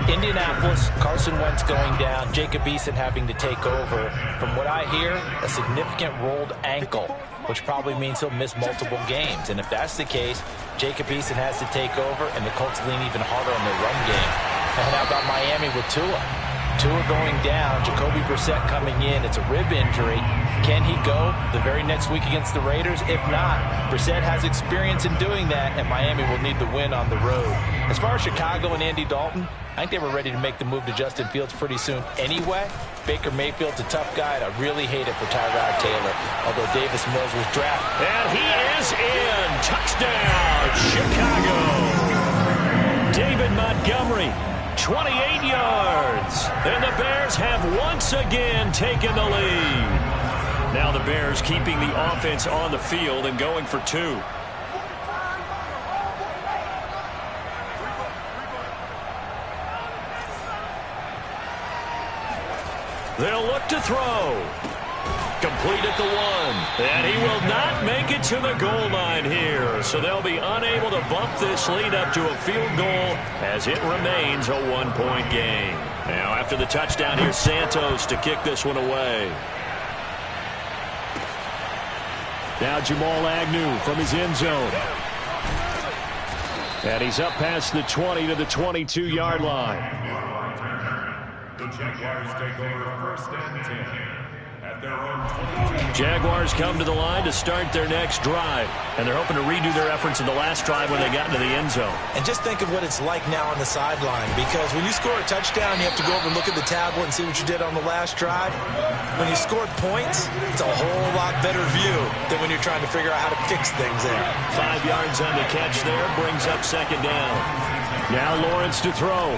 Indianapolis, Carson Wentz going down, Jacob Eason having to take over. From what I hear, a significant rolled ankle, which probably means he'll miss multiple games. And if that's the case, Jacob Eason has to take over, and the Colts lean even harder on their run game. And how about Miami with Tua? Tua going down, Jacoby Brissett coming in. It's a rib injury. Can he go the very next week against the Raiders? If not, Brissett has experience in doing that, and Miami will need the win on the road. As far as Chicago and Andy Dalton, I think they were ready to make the move to Justin Fields pretty soon anyway. Baker Mayfield's a tough guy, and I really hate it for Tyrod Taylor, although Davis Mills was drafted. And he is in. Touchdown, Chicago. David Montgomery, 28 yards. And the Bears have once again taken the lead. Now the Bears keeping the offense on the field and going for two. They'll look to throw. Complete at the one. And he will not make it to the goal line here. So they'll be unable to bump this lead up to a field goal as it remains a one-point game. Now after the touchdown, here's Santos to kick this one away. Now Jamal Agnew from his end zone. And he's up past the 20 to the 22-yard line. The Jaguars take over first and 10 at their own 22. Jaguars come to the line to start their next drive. And they're hoping to redo their efforts in the last drive when they got into the end zone. And just think of what it's like now on the sideline, because when you score a touchdown, you have to go over and look at the tablet and see what you did on the last drive. When you scored points, it's a whole lot better view than when you're trying to figure out how to fix things there. 5 yards on the catch there, brings up second down. Now Lawrence to throw.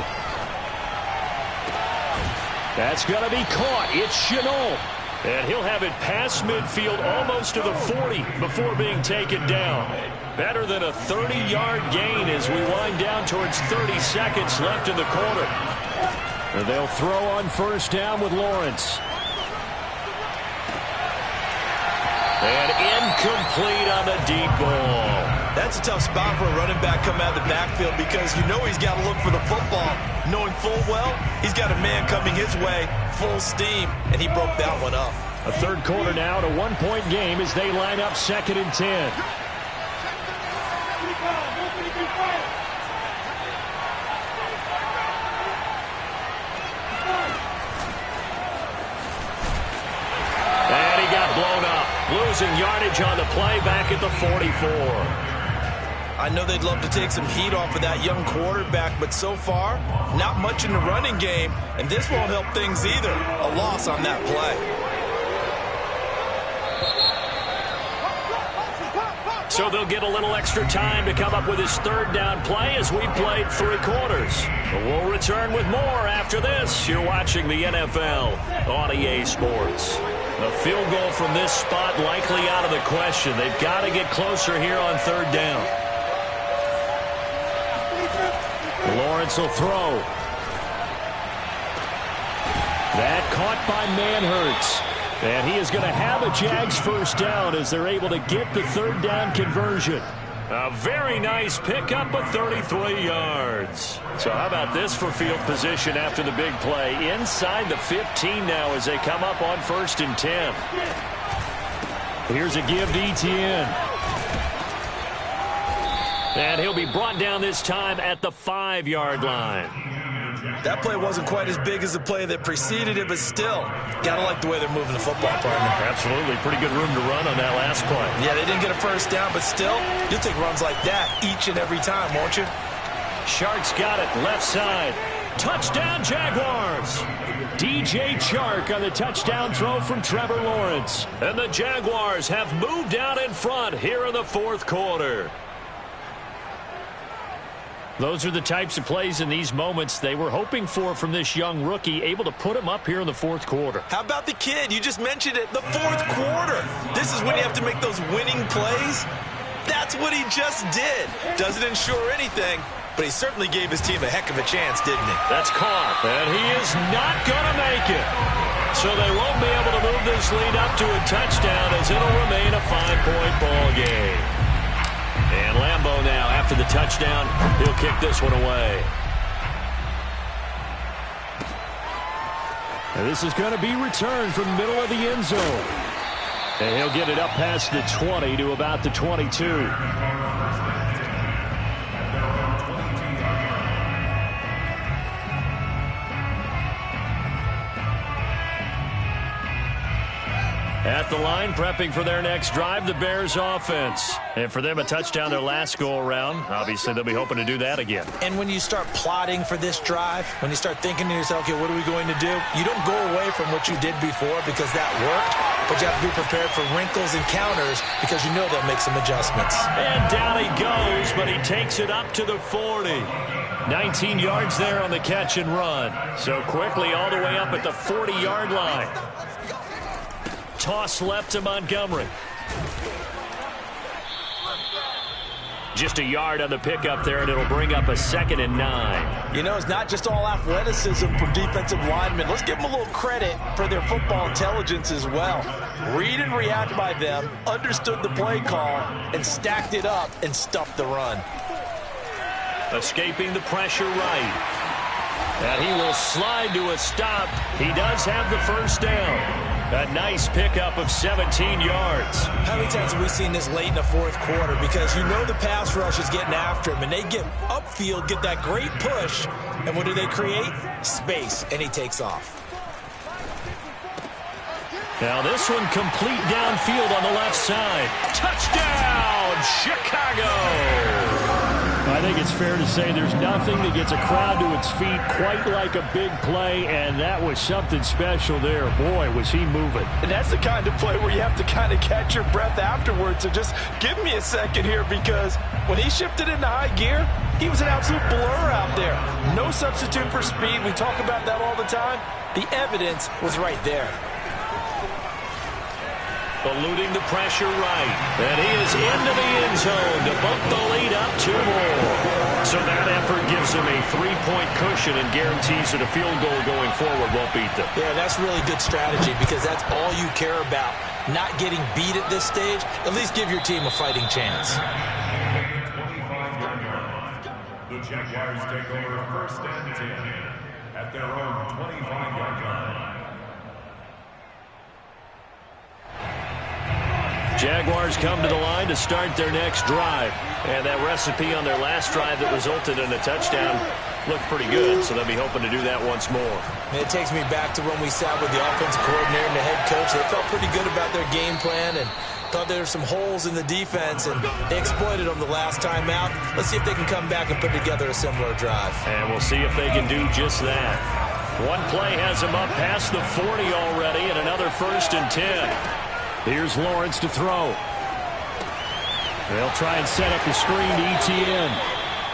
That's going to be caught. It's Chenault. And he'll have it past midfield almost to the 40 before being taken down. Better than a 30-yard gain as we wind down towards 30 seconds left in the quarter. And they'll throw on first down with Lawrence. And incomplete on the deep ball. That's a tough spot for a running back coming out of the backfield, because you know he's got to look for the football, knowing full well he's got a man coming his way full steam, and he broke that one up. A third quarter now to one-point game as they line up second and 10. And he got blown up, losing yardage on the play back at the 44. I know they'd love to take some heat off of that young quarterback, but so far, not much in the running game, and this won't help things either. A loss on that play. So they'll get a little extra time to come up with his third down play as we played 3 quarters. But we'll return with more after this. You're watching the NFL on EA Sports. A field goal from this spot likely out of the question. They've got to get closer here on third down. Lawrence will throw. That caught by Manhertz. And he is going to have a Jags first down as they're able to get the third down conversion. A very nice pickup of 33 yards. So how about this for field position after the big play? Inside the 15 now as they come up on first and 10. Here's a give to Etienne. And he'll be brought down this time at the 5-yard line. That play wasn't quite as big as the play that preceded it, but still, gotta like the way they're moving the football, partner. Absolutely. Pretty good room to run on that last play. Yeah, they didn't get a first down, but still, you'll take runs like that each and every time, won't you? Chark's got it left side. Touchdown, Jaguars. DJ Chark on the touchdown throw from Trevor Lawrence. And the Jaguars have moved out in front here in the fourth quarter. Those are the types of plays in these moments they were hoping for from this young rookie, able to put him up here in the fourth quarter. How about the kid? You just mentioned it, the fourth quarter. This is when you have to make those winning plays. That's what he just did. Doesn't ensure anything, but he certainly gave his team a heck of a chance, didn't he? That's caught, and he is not going to make it. So they won't be able to move this lead up to a touchdown as it'll remain a 5-point ball game. And Lambeau now, after the touchdown, he'll kick this one away. And this is going to be returned from the middle of the end zone. And he'll get it up past the 20 to about the 22. At the line, prepping for their next drive, the Bears offense. And for them, a touchdown their last go-around. Obviously, they'll be hoping to do that again. And when you start plotting for this drive, when you start thinking to yourself, okay, what are we going to do? You don't go away from what you did before because that worked, but you have to be prepared for wrinkles and counters because you know they'll make some adjustments. And down he goes, but he takes it up to the 40. 19 yards there on the catch and run. So quickly all the way up at the 40-yard line. Toss left to Montgomery. Just a yard on the pickup there, and it'll bring up a 2nd and 9. You know, it's not just all athleticism from defensive linemen. Let's give them a little credit for their football intelligence as well. Read and react by them, understood the play call, and stacked it up and stuffed the run. Escaping the pressure right. And he will slide to a stop. He does have the first down. A nice pickup of 17 yards. How many times have we seen this late in the fourth quarter? Because you know the pass rush is getting after him, and they get upfield, get that great push, and what do they create? Space, and he takes off. Now this one complete downfield on the left side. Touchdown, Chicago! I think it's fair to say there's nothing that gets a crowd to its feet quite like a big play, and that was something special there. Boy, was he moving. And that's the kind of play where you have to kind of catch your breath afterwards. So just give me a second here, because when he shifted into high gear, he was an absolute blur out there. No substitute for speed. We talk about that all the time. The evidence was right there. Eluding the pressure right. And he is into the end zone to bump the lead up 2 more. So that effort gives him a 3-point cushion and guarantees that a field goal going forward won't beat them. Yeah, that's really good strategy because that's all you care about. Not getting beat at this stage. At least give your team a fighting chance. The Jaguars take over 1st and 10 at their own 25-yard line. Jaguars come to the line to start their next drive. And that recipe on their last drive that resulted in a touchdown looked pretty good, so they'll be hoping to do that once more. And it takes me back to when we sat with the offensive coordinator and the head coach. They felt pretty good about their game plan and thought there were some holes in the defense, and they exploited them the last time out. Let's see if they can come back and put together a similar drive. And we'll see if they can do just that. One play has them up past the 40 already, and another 1st and 10. Here's Lawrence to throw. They'll try and set up the screen to Etienne.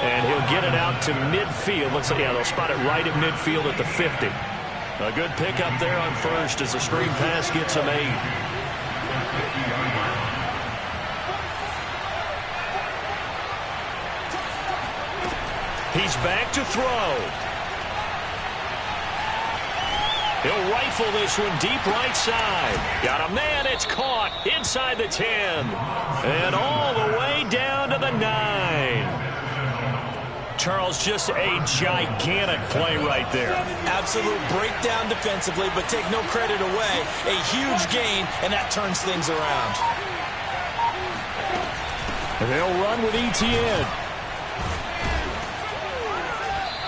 And he'll get it out to midfield. Looks like, yeah, they'll spot it right at midfield at the 50. A good pickup there on 1st as the screen pass gets him 8. He's back to throw. He'll rifle this one deep right side. Got a man, it's caught inside the 10. And all the way down to the 9. Charles, just a gigantic play right there. Absolute breakdown defensively, but take no credit away. A huge gain, and that turns things around. And they'll run with Etienne.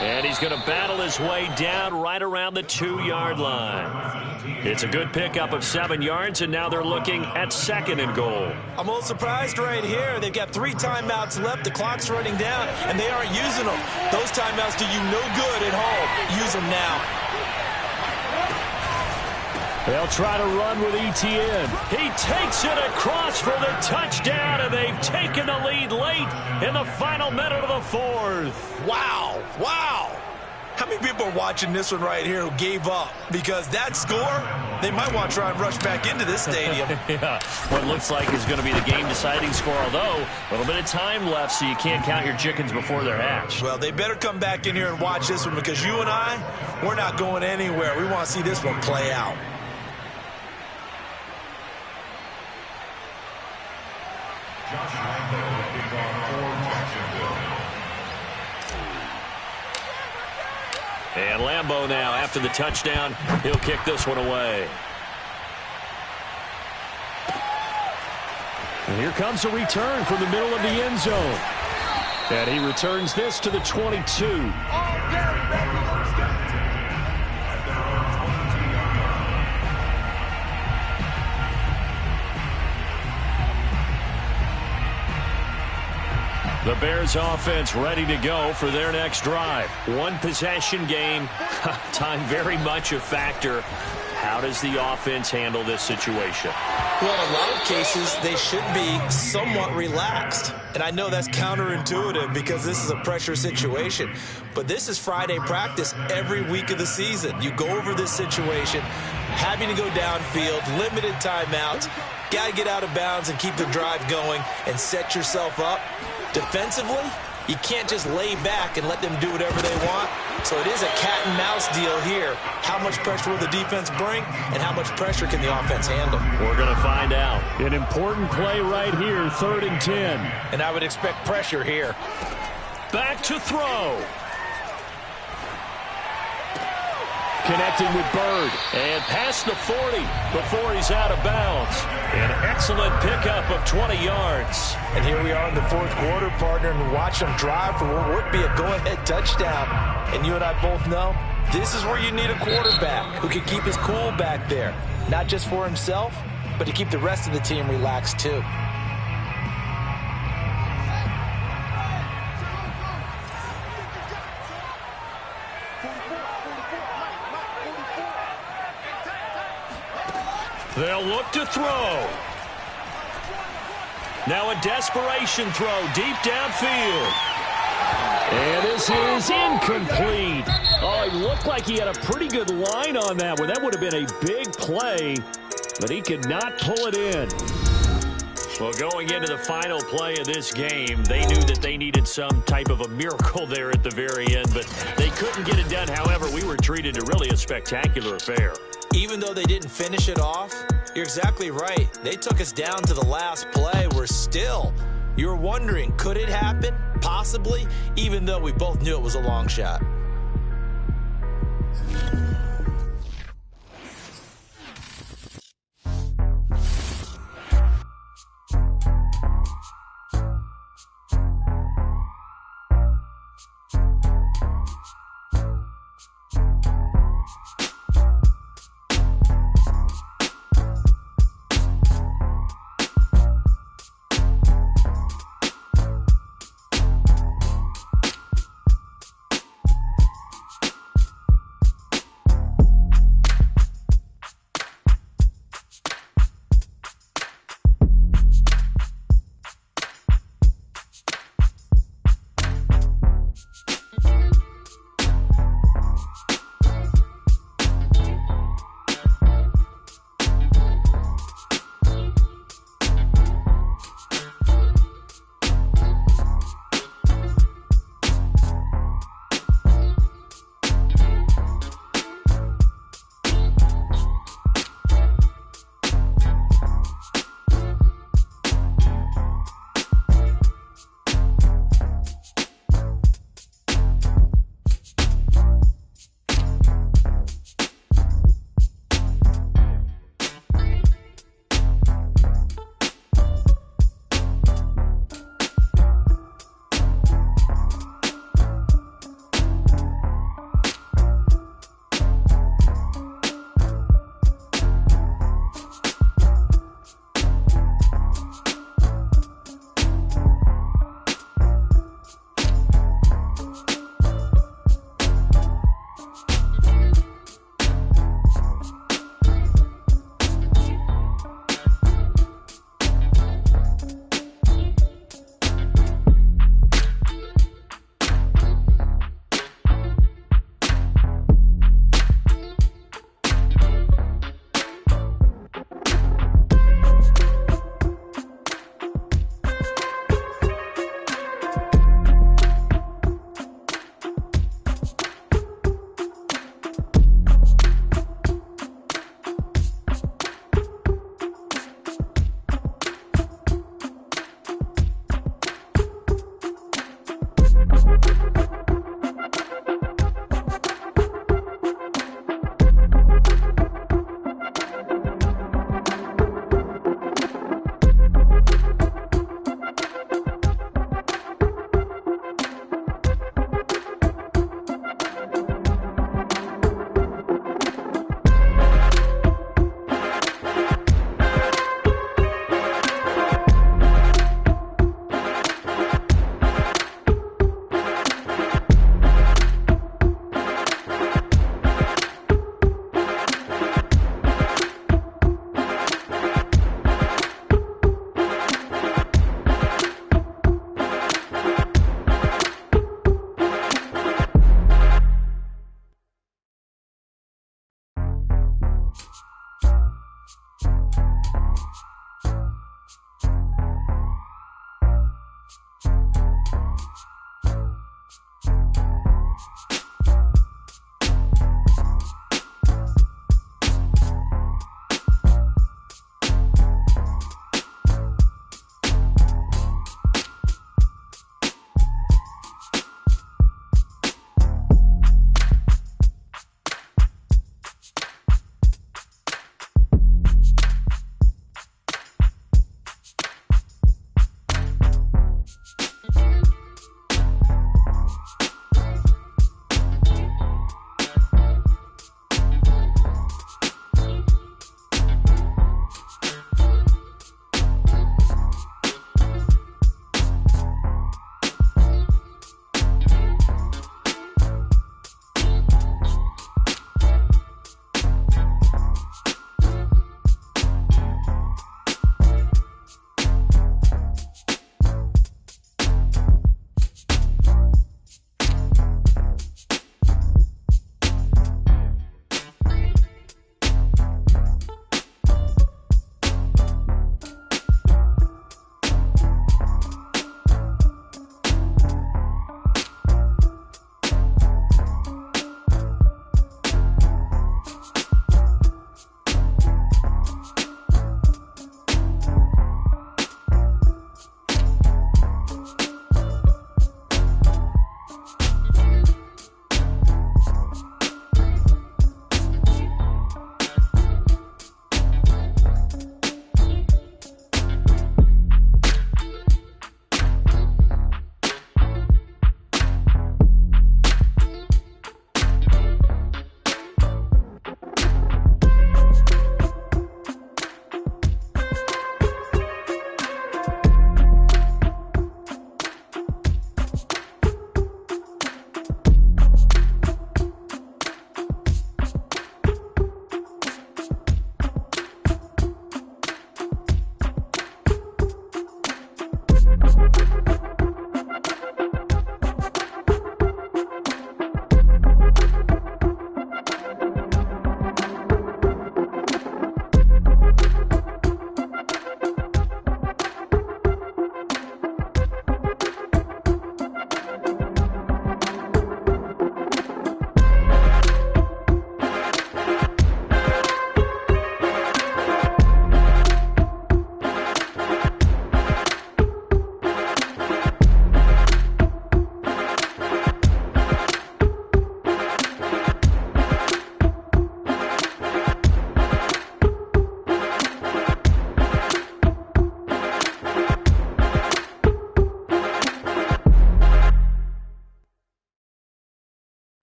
And he's going to battle his way down right around the 2-yard line. It's a good pickup of 7 yards, and now they're looking at 2nd and goal. I'm a little surprised right here. They've got 3 timeouts left. The clock's running down, and they aren't using them. Those timeouts do you no good at home. Use them now. They'll try to run with Etienne. He takes it across for the touchdown, and they've taken the lead late in the final minute of the 4th. Wow. Wow. How many people are watching this one right here who gave up? Because that score, they might want to try and rush back into this stadium. Yeah, what looks like is going to be the game-deciding score, although a little bit of time left, so you can't count your chickens before they're hatched. Well, they better come back in here and watch this one, because you and I, we're not going anywhere. We want to see this one play out. Josh Lambeau will kick off And Lambeau now, after the touchdown, he'll kick this one away. And here comes a return from the middle of the end zone. And he returns this to the 22. The Bears offense ready to go for their next drive. One possession game. Time very much a factor. How does the offense handle this situation? Well, in a lot of cases, they should be somewhat relaxed. And I know that's counterintuitive because this is a pressure situation. But this is Friday practice every week of the season. You go over this situation, having to go downfield, limited timeouts, got to get out of bounds and keep the drive going and set yourself up. Defensively, you can't just lay back and let them do whatever they want. So it is a cat and mouse deal here. How much pressure will the defense bring, and how much pressure can the offense handle? We're going to find out. An important play right here, 3rd and 10. And I would expect pressure here. Back to throw. Connecting with Bird. And past the 40 before he's out of bounds. An excellent pickup of 20 yards. And here we are in the 4th quarter, partner, and watch them drive for what would be a go-ahead touchdown. And you and I both know this is where you need a quarterback who can keep his cool back there. Not just for himself, but to keep the rest of the team relaxed too. They'll look to throw. Now a desperation throw deep downfield. And this is incomplete. Oh, he looked like he had a pretty good line on that one. That would have been a big play, but he could not pull it in. Well, going into the final play of this game, they knew that they needed some type of a miracle there at the very end, but they couldn't get it done. However, we were treated to really a spectacular affair. Even though they didn't finish it off, you're exactly right. They took us down to the last play. You're wondering, could it happen? Possibly, even though we both knew it was a long shot.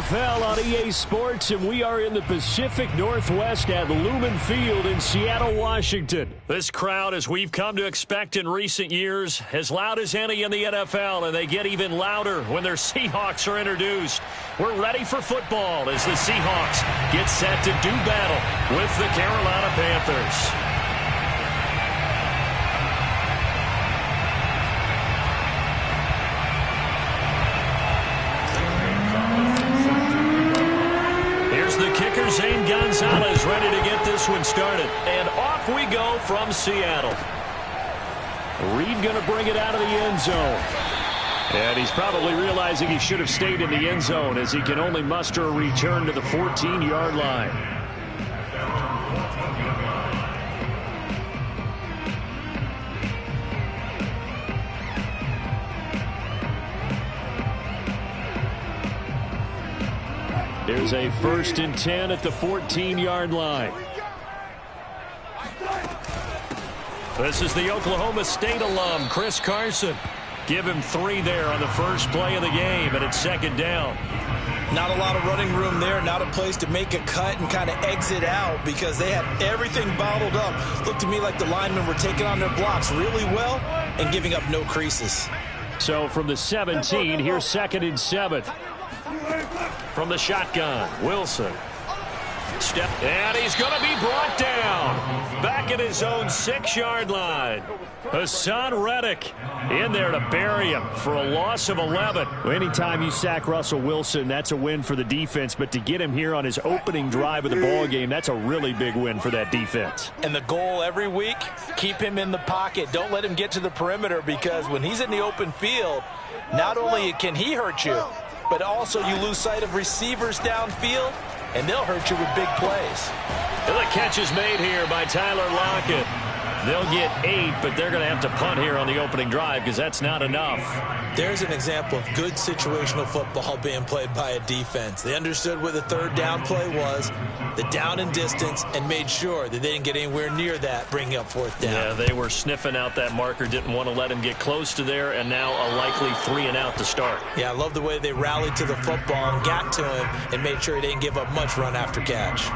NFL on EA Sports, and we are in the Pacific Northwest at Lumen Field in Seattle, Washington. This crowd, as we've come to expect in recent years, as loud as any in the NFL, and they get even louder when their Seahawks are introduced. We're ready for football as the Seahawks get set to do battle with the Carolina Panthers. The kicker, Zane Gonzalez, ready to get this one started. And off we go from Seattle. Reed going to bring it out of the end zone. And he's probably realizing he should have stayed in the end zone as he can only muster a return to the 14-yard line. There's a 1st and 10 at the 14-yard line. This is the Oklahoma State alum, Chris Carson. Give him 3 there on the first play of the game, and it's 2nd down. Not a lot of running room there, not a place to make a cut and kind of exit out because they had everything bottled up. Looked to me like the linemen were taking on their blocks really well and giving up no creases. So from the 17, here's 2nd and 7. From the shotgun, Wilson. And he's going to be brought down. Back at his own 6-yard line. Hassan Reddick in there to bury him for a loss of 11. Well, anytime you sack Russell Wilson, that's a win for the defense. But to get him here on his opening drive of the ball game, that's a really big win for that defense. And the goal every week, keep him in the pocket. Don't let him get to the perimeter because when he's in the open field, not only can he hurt you, but also you lose sight of receivers downfield, and they'll hurt you with big plays. And the catch is made here by Tyler Lockett. They'll get 8, but they're going to have to punt here on the opening drive because that's not enough. There's an example of good situational football being played by a defense. They understood where the 3rd down play was, the down and distance, and made sure that they didn't get anywhere near that, bringing up 4th down. Yeah, they were sniffing out that marker, didn't want to let him get close to there, and now a likely 3 and out to start. Yeah, I love the way they rallied to the football and got to him and made sure he didn't give up much run after catch.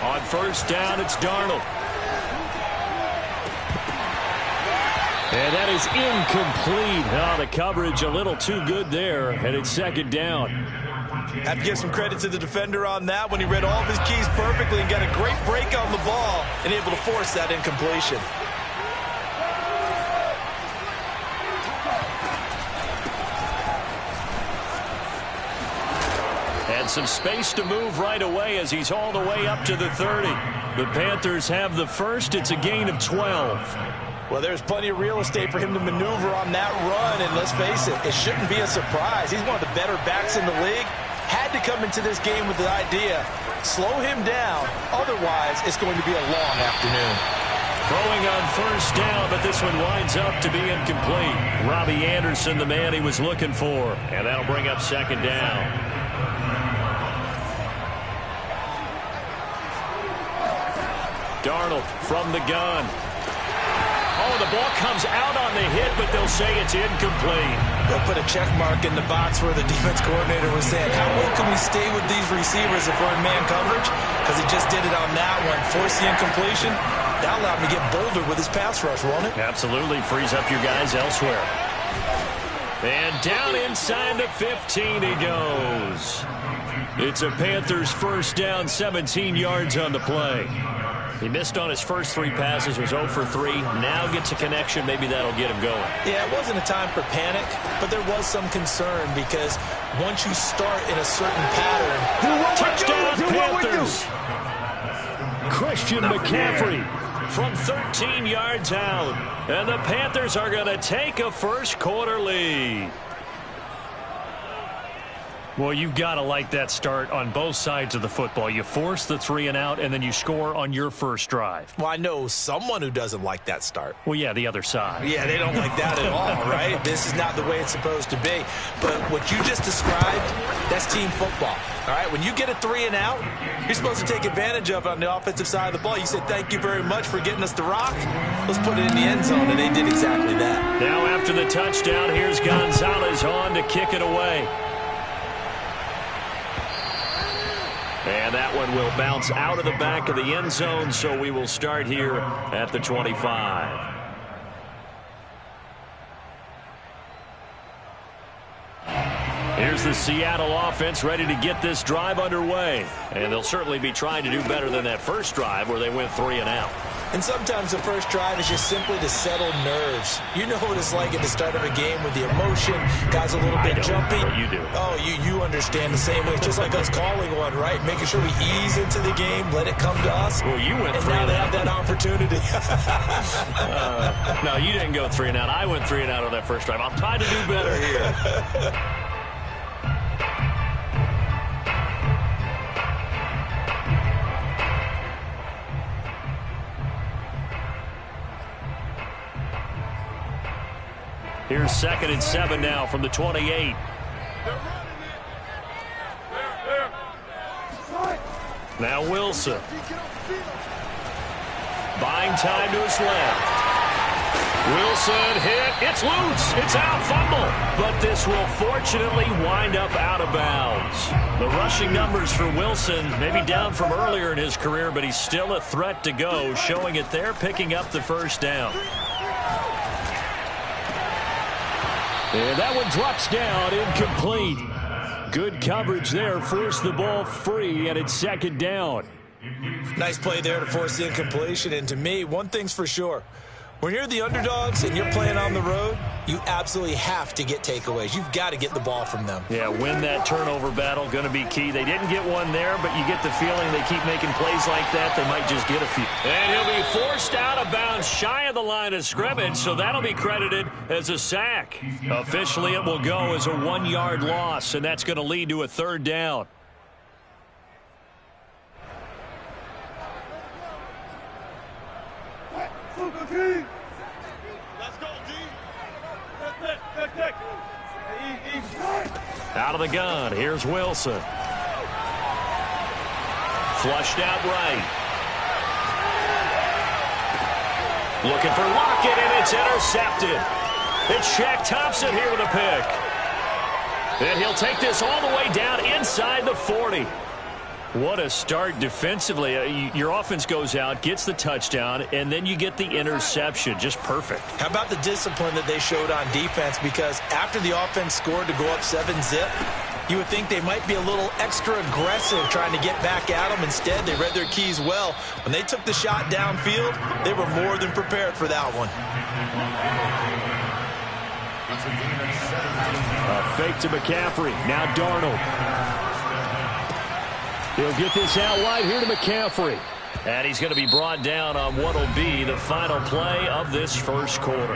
On 1st down, it's Darnold. And that is incomplete. Oh, the coverage a little too good there, and it's 2nd down. Have to give some credit to the defender on that when he read all of his keys perfectly and got a great break on the ball and able to force that incompletion. And some space to move right away as he's all the way up to the 30. The Panthers have the 1st. It's a gain of 12. Well, there's plenty of real estate for him to maneuver on that run, and let's face it, it shouldn't be a surprise. He's one of the better backs in the league. Had to come into this game with the idea, slow him down, otherwise it's going to be a long afternoon. Throwing on 1st down, but this one winds up to be incomplete. Robbie Anderson, the man he was looking for, and that'll bring up 2nd down. Darnold from the gun. Oh, the ball comes out on the hit, but they'll say it's incomplete. They'll put a check mark in the box where the defense coordinator was saying, how well can we stay with these receivers if we're in man coverage? Because he just did it on that one. Force the incompletion. That allowed him to get bolder with his pass rush, won't it? Absolutely. Frees up your guys elsewhere. And down inside the 15 he goes. It's a Panthers 1st down, 17 yards on the play. He missed on his first 3 passes, was 0 for 3. Now gets a connection. Maybe that'll get him going. Yeah, it wasn't a time for panic, but there was some concern because once you start in a certain pattern, touchdown Panthers. Christian McCaffrey from 13 yards out. And the Panthers are going to take a 1st quarter lead. Well, you've got to like that start on both sides of the football. You force the 3 and out, and then you score on your first drive. Well, I know someone who doesn't like that start. Well, yeah, the other side. Yeah, they don't like that at all, right? This is not the way it's supposed to be. But what you just described, that's team football. All right, when you get a 3 and out, you're supposed to take advantage of it on the offensive side of the ball. You said, thank you very much for getting us the rock. Let's put it in the end zone, and they did exactly that. Now after the touchdown, here's Gonzalez on to kick it away. And that one will bounce out of the back of the end zone, so we will start here at the 25. Here's the Seattle offense ready to get this drive underway. And they'll certainly be trying to do better than that first drive where they went 3 and out. And sometimes the first drive is just simply to settle nerves. You know what it's like at the start of a game with the emotion. Guys a little bit jumpy. You do. Oh, you understand the same way. It's just like us calling one, right? Making sure we ease into the game, let it come to us. Well, you went and 3 now and they out. have that opportunity. No, you didn't go 3 and out. I went 3 and out on that first drive. I'll try to do better here. Here's 2nd and 7 now from the 28. Now Wilson. Buying time to his left. Wilson hit. It's loose. It's out. Fumble. But this will fortunately wind up out of bounds. The rushing numbers for Wilson maybe down from earlier in his career, but he's still a threat to go, showing it there, picking up the first down. And that one drops down, incomplete. Good coverage there, forced the ball free, and it's 2nd down. Nice play there to force the incompletion. And to me, one thing's for sure. When you're the underdogs and you're playing on the road, you absolutely have to get takeaways. You've got to get the ball from them. Yeah, win that turnover battle, going to be key. They didn't get one there, but you get the feeling they keep making plays like that, they might just get a few. And he'll be forced out of bounds shy of the line of scrimmage, so that'll be credited as a sack. Officially, it will go as a 1-yard loss, and that's going to lead to a 3rd down. Out of the gun, here's Wilson. Flushed out right. Looking for Lockett, and it's intercepted. It's Shaq Thompson here with a pick. And he'll take this all the way down inside the 40. What a start defensively. Your offense goes out, gets the touchdown, and then you get the interception. Just perfect. How about the discipline that they showed on defense? Because after the offense scored to go up 7-zip, you would think they might be a little extra aggressive trying to get back at them. Instead, they read their keys well. When they took the shot downfield, they were more than prepared for that one. A fake to McCaffrey. Now Darnold. He'll get this out wide here to McCaffrey. And he's going to be brought down on what will be the final play of this first quarter.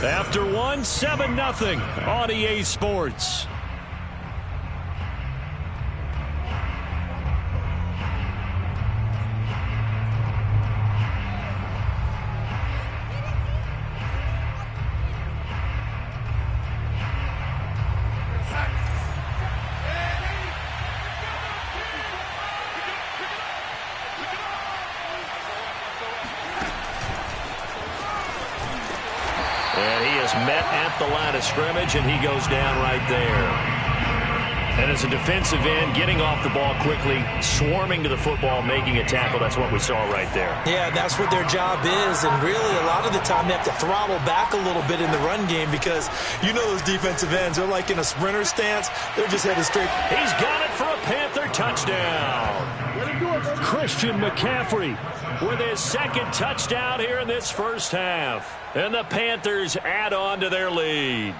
After one, 7-0 on EA Sports. Met at the line of scrimmage, and he goes down right there. And as a defensive end, getting off the ball quickly, swarming to the football, making a tackle, that's what we saw right there. Yeah, that's what their job is, and really a lot of the time they have to throttle back a little bit in the run game because you know those defensive ends, they're like in a sprinter stance. They're just headed straight. He's got it for a Panther touchdown. Christian McCaffrey with his 2nd touchdown here in this first half. And the Panthers add on to their lead.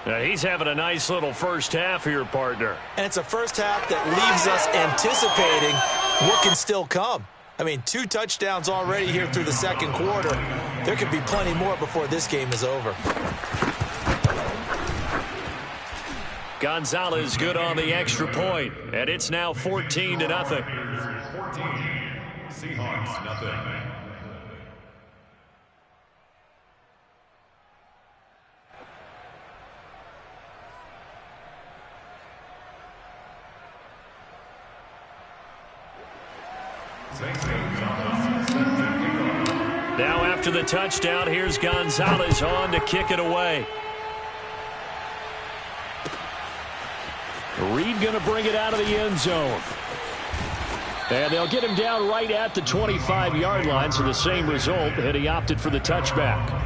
Now, he's having a nice little first half here, partner. And it's a first half that leaves us anticipating what can still come. I mean, 2 touchdowns already here through the 2nd quarter. There could be plenty more before this game is over. Gonzalez good on the extra point, and it's now 14-0. 14, Seahawks, nothing. Now after the touchdown, here's Gonzalez on to kick it away. Reed going to bring it out of the end zone. And they'll get him down right at the 25-yard line, so the same result, and he opted for the touchback.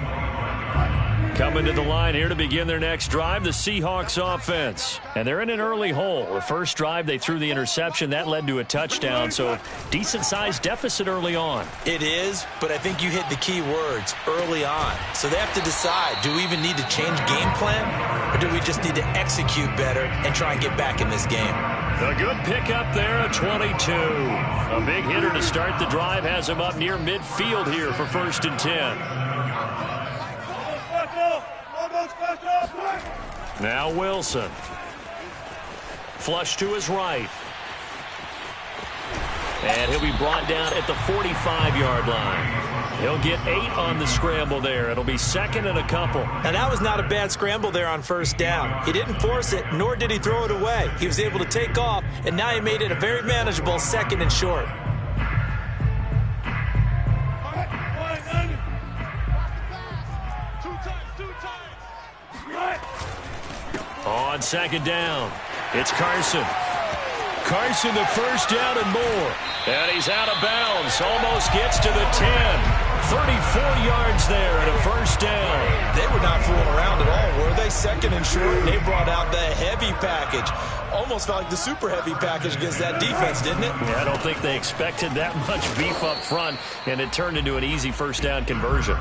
Coming to the line here to begin their next drive, the Seahawks offense. And they're in an early hole. The first drive, they threw the interception. That led to a touchdown, so decent-sized deficit early on. It is, but I think you hit the key words, early on. So they have to decide, do we even need to change game plan, or do we just need to execute better and try and get back in this game? A good pickup there at 22. A big hitter to start the drive has him up near midfield here for 1st and 10. Now Wilson. Flush to his right. And he'll be brought down at the 45-yard line. He'll get 8 on the scramble there. It'll be 2nd and a couple. And that was not a bad scramble there on 1st down. He didn't force it, nor did he throw it away. He was able to take off, and now he made it a very manageable 2nd and short. On 2nd down, it's Carson. Carson, the 1st down and more. And he's out of bounds. Almost gets to the 10. 34 yards there and a 1st down. They were not fooling around at all, were they? 2nd and short, and they brought out the heavy package. Almost felt like the super heavy package against that defense, didn't it? Yeah, I don't think they expected that much beef up front, and it turned into an easy 1st down conversion.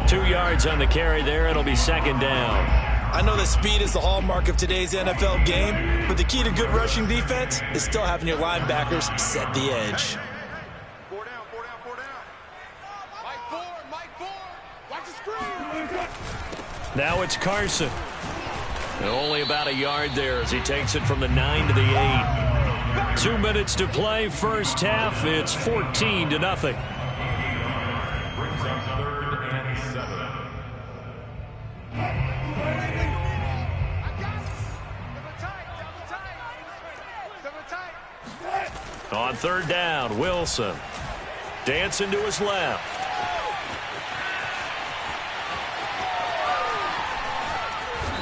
2 yards on the carry there. It'll be 2nd down. I know that speed is the hallmark of today's NFL game, but the key to good rushing defense is still having your linebackers set the edge. 4 down, 4 down, 4 down. Mike 4. Watch the screen. Now it's Carson. And only about a yard there as he takes it from the 9 to the 8. 2 minutes to play, 1st half. It's 14-0. Brings up 3rd and 7. On 3rd down, Wilson. Dancing to his left.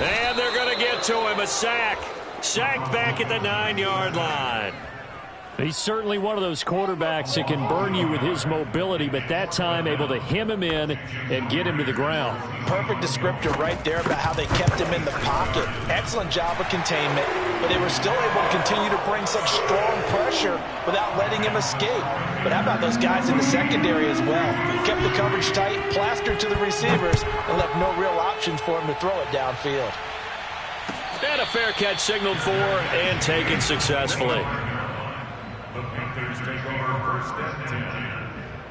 And they're going to get to him. A sack. Sacked back at the 9-yard line. He's certainly one of those quarterbacks that can burn you with his mobility, but that time able to hem him in and get him to the ground. Perfect descriptor right there about how they kept him in the pocket. Excellent job of containment, but they were still able to continue to bring such strong pressure without letting him escape. But how about those guys in the secondary as well? Kept the coverage tight, plastered to the receivers, and left no real options for him to throw it downfield. And a fair catch signaled for and taken successfully. The Panthers take over 1st and 10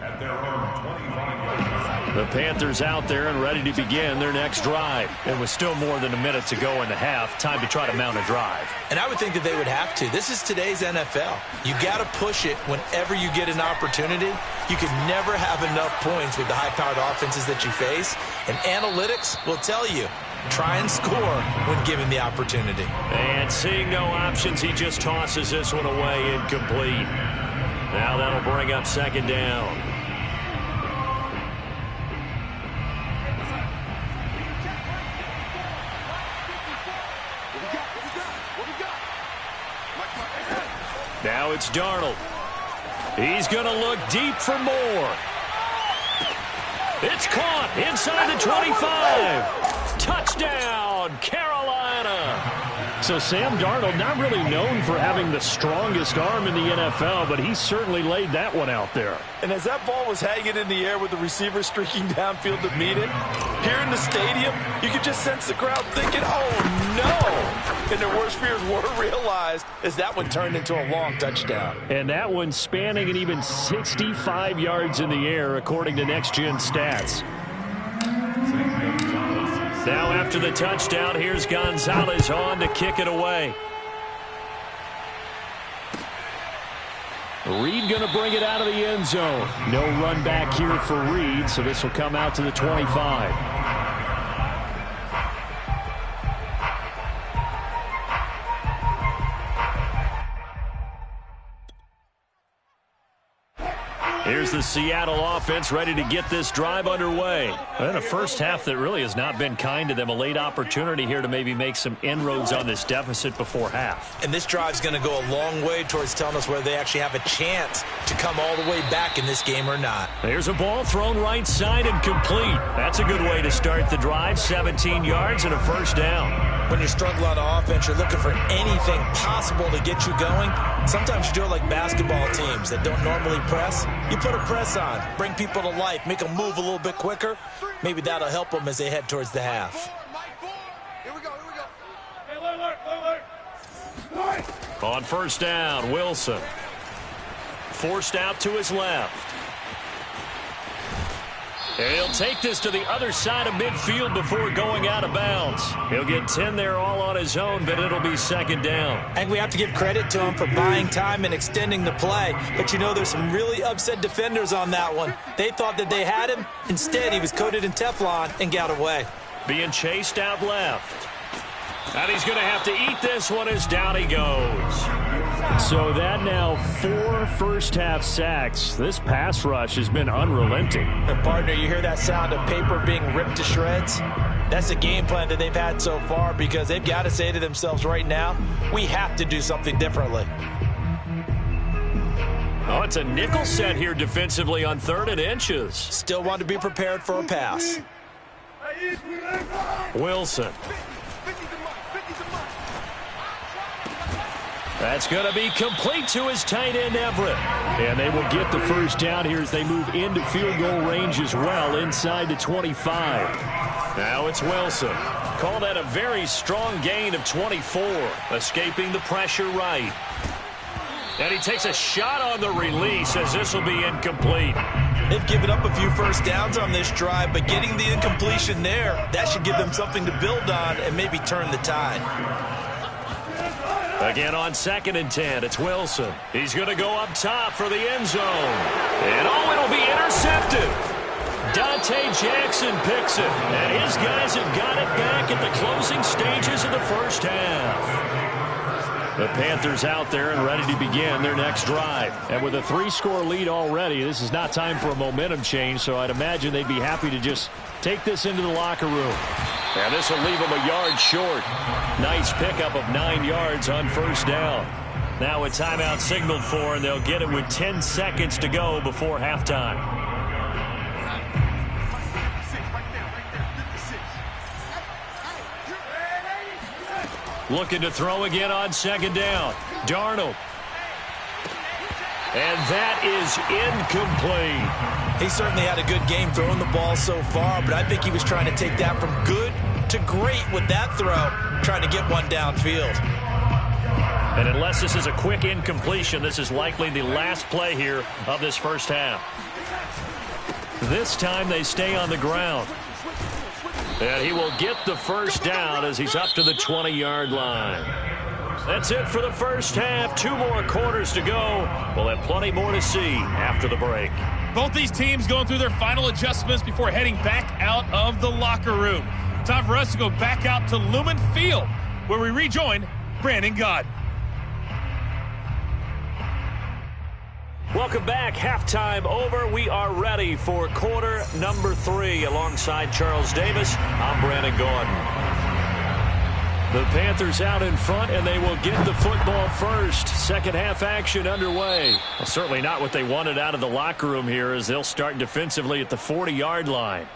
at their own 25-yard line. The Panthers out there and ready to begin their next drive. It was still more than a minute to go in the half. Time to try to mount a drive. And I would think that they would have to. This is today's NFL. You got to push it whenever you get an opportunity. You can never have enough points with the high-powered offenses that you face. And analytics will tell you, try and score when given the opportunity. And seeing no options, he just tosses this one away incomplete. Now that'll bring up 2nd down. Now it's Darnold. He's going to look deep for more. It's caught inside the 25. Touchdown, Carolina. So Sam Darnold not really known for having the strongest arm in the NFL, but he certainly laid that one out there. And as that ball was hanging in the air with the receiver streaking downfield to meet it, here in the stadium, you could just sense the crowd thinking, oh no! And their worst fears were realized as that one turned into a long touchdown. And that one spanning an even 65 yards in the air, according to Next Gen Stats. Now after the touchdown, here's Gonzalez on to kick it away. Reed going to bring it out of the end zone. No run back here for Reed, so this will come out to the 25. Here's the Seattle offense ready to get this drive underway. And a first half that really has not been kind to them. A late opportunity here to maybe make some inroads on this deficit before half. And this drive's going to go a long way towards telling us whether they actually have a chance to come all the way back in this game or not. There's a ball thrown right side and complete. That's a good way to start the drive. 17 yards and a first down. When you're struggling on offense, you're looking for anything possible to get you going. Sometimes you do it like basketball teams that don't normally press. You put a press on, bring people to life, make them move a little bit quicker. Maybe that'll help them as they head towards the half. Here we go. On first down, Wilson. Forced out to his left. And he'll take this to the other side of midfield before going out of bounds. He'll get 10 there all on his own, but it'll be second down. I think we have to give credit to him for buying time and extending the play. But, you know, there's some really upset defenders on that one. They thought that they had him. Instead, he was coated in Teflon and got away. Being chased out left. And he's going to have to eat this one as down he goes. So that now 4 first-half sacks. This pass rush has been unrelenting. And partner, you hear that sound of paper being ripped to shreds? That's the game plan that they've had so far because they've got to say to themselves right now, we have to do something differently. Oh, it's a nickel set here defensively on 3rd and inches. Still want to be prepared for a pass. Wilson. That's going to be complete to his tight end, Everett. And they will get the first down here as they move into field goal range as well, inside the 25. Now it's Wilson. Call that a very strong gain of 24, escaping the pressure right. And he takes a shot on the release as this will be incomplete. They've given up a few first downs on this drive, but getting the incompletion there, that should give them something to build on and maybe turn the tide. Again on 2nd and 10, it's Wilson. He's going to go up top for the end zone. And oh, it'll be intercepted. Dante Jackson picks it. And his guys have got it back at the closing stages of the first half. The Panthers out there and ready to begin their next drive. And with a 3-score lead already, this is not time for a momentum change, so I'd imagine they'd be happy to just take this into the locker room. And this will leave them a yard short. Nice pickup of 9 yards on first down. Now a timeout signaled for, and they'll get it with 10 seconds to go before halftime. Looking to throw again on 2nd down. Darnold. And that is incomplete. He certainly had a good game throwing the ball so far, but I think he was trying to take that from good to great with that throw, trying to get one downfield. And unless this is a quick incompletion, this is likely the last play here of this first half. This time they stay on the ground. And he will get the first down as he's up to the 20-yard line. That's it for the first half. 2 more quarters to go. We'll have plenty more to see after the break. Both these teams going through their final adjustments before heading back out of the locker room. Time for us to go back out to Lumen Field, where we rejoin Brandon Gaudin. Welcome back. Halftime over. We are ready for quarter number 3. Alongside Charles Davis, I'm Brandon Gaudin. The Panthers out in front, and they will get the football first. Second half action underway. Well, certainly not what they wanted out of the locker room here as they'll start defensively at the 40-yard line.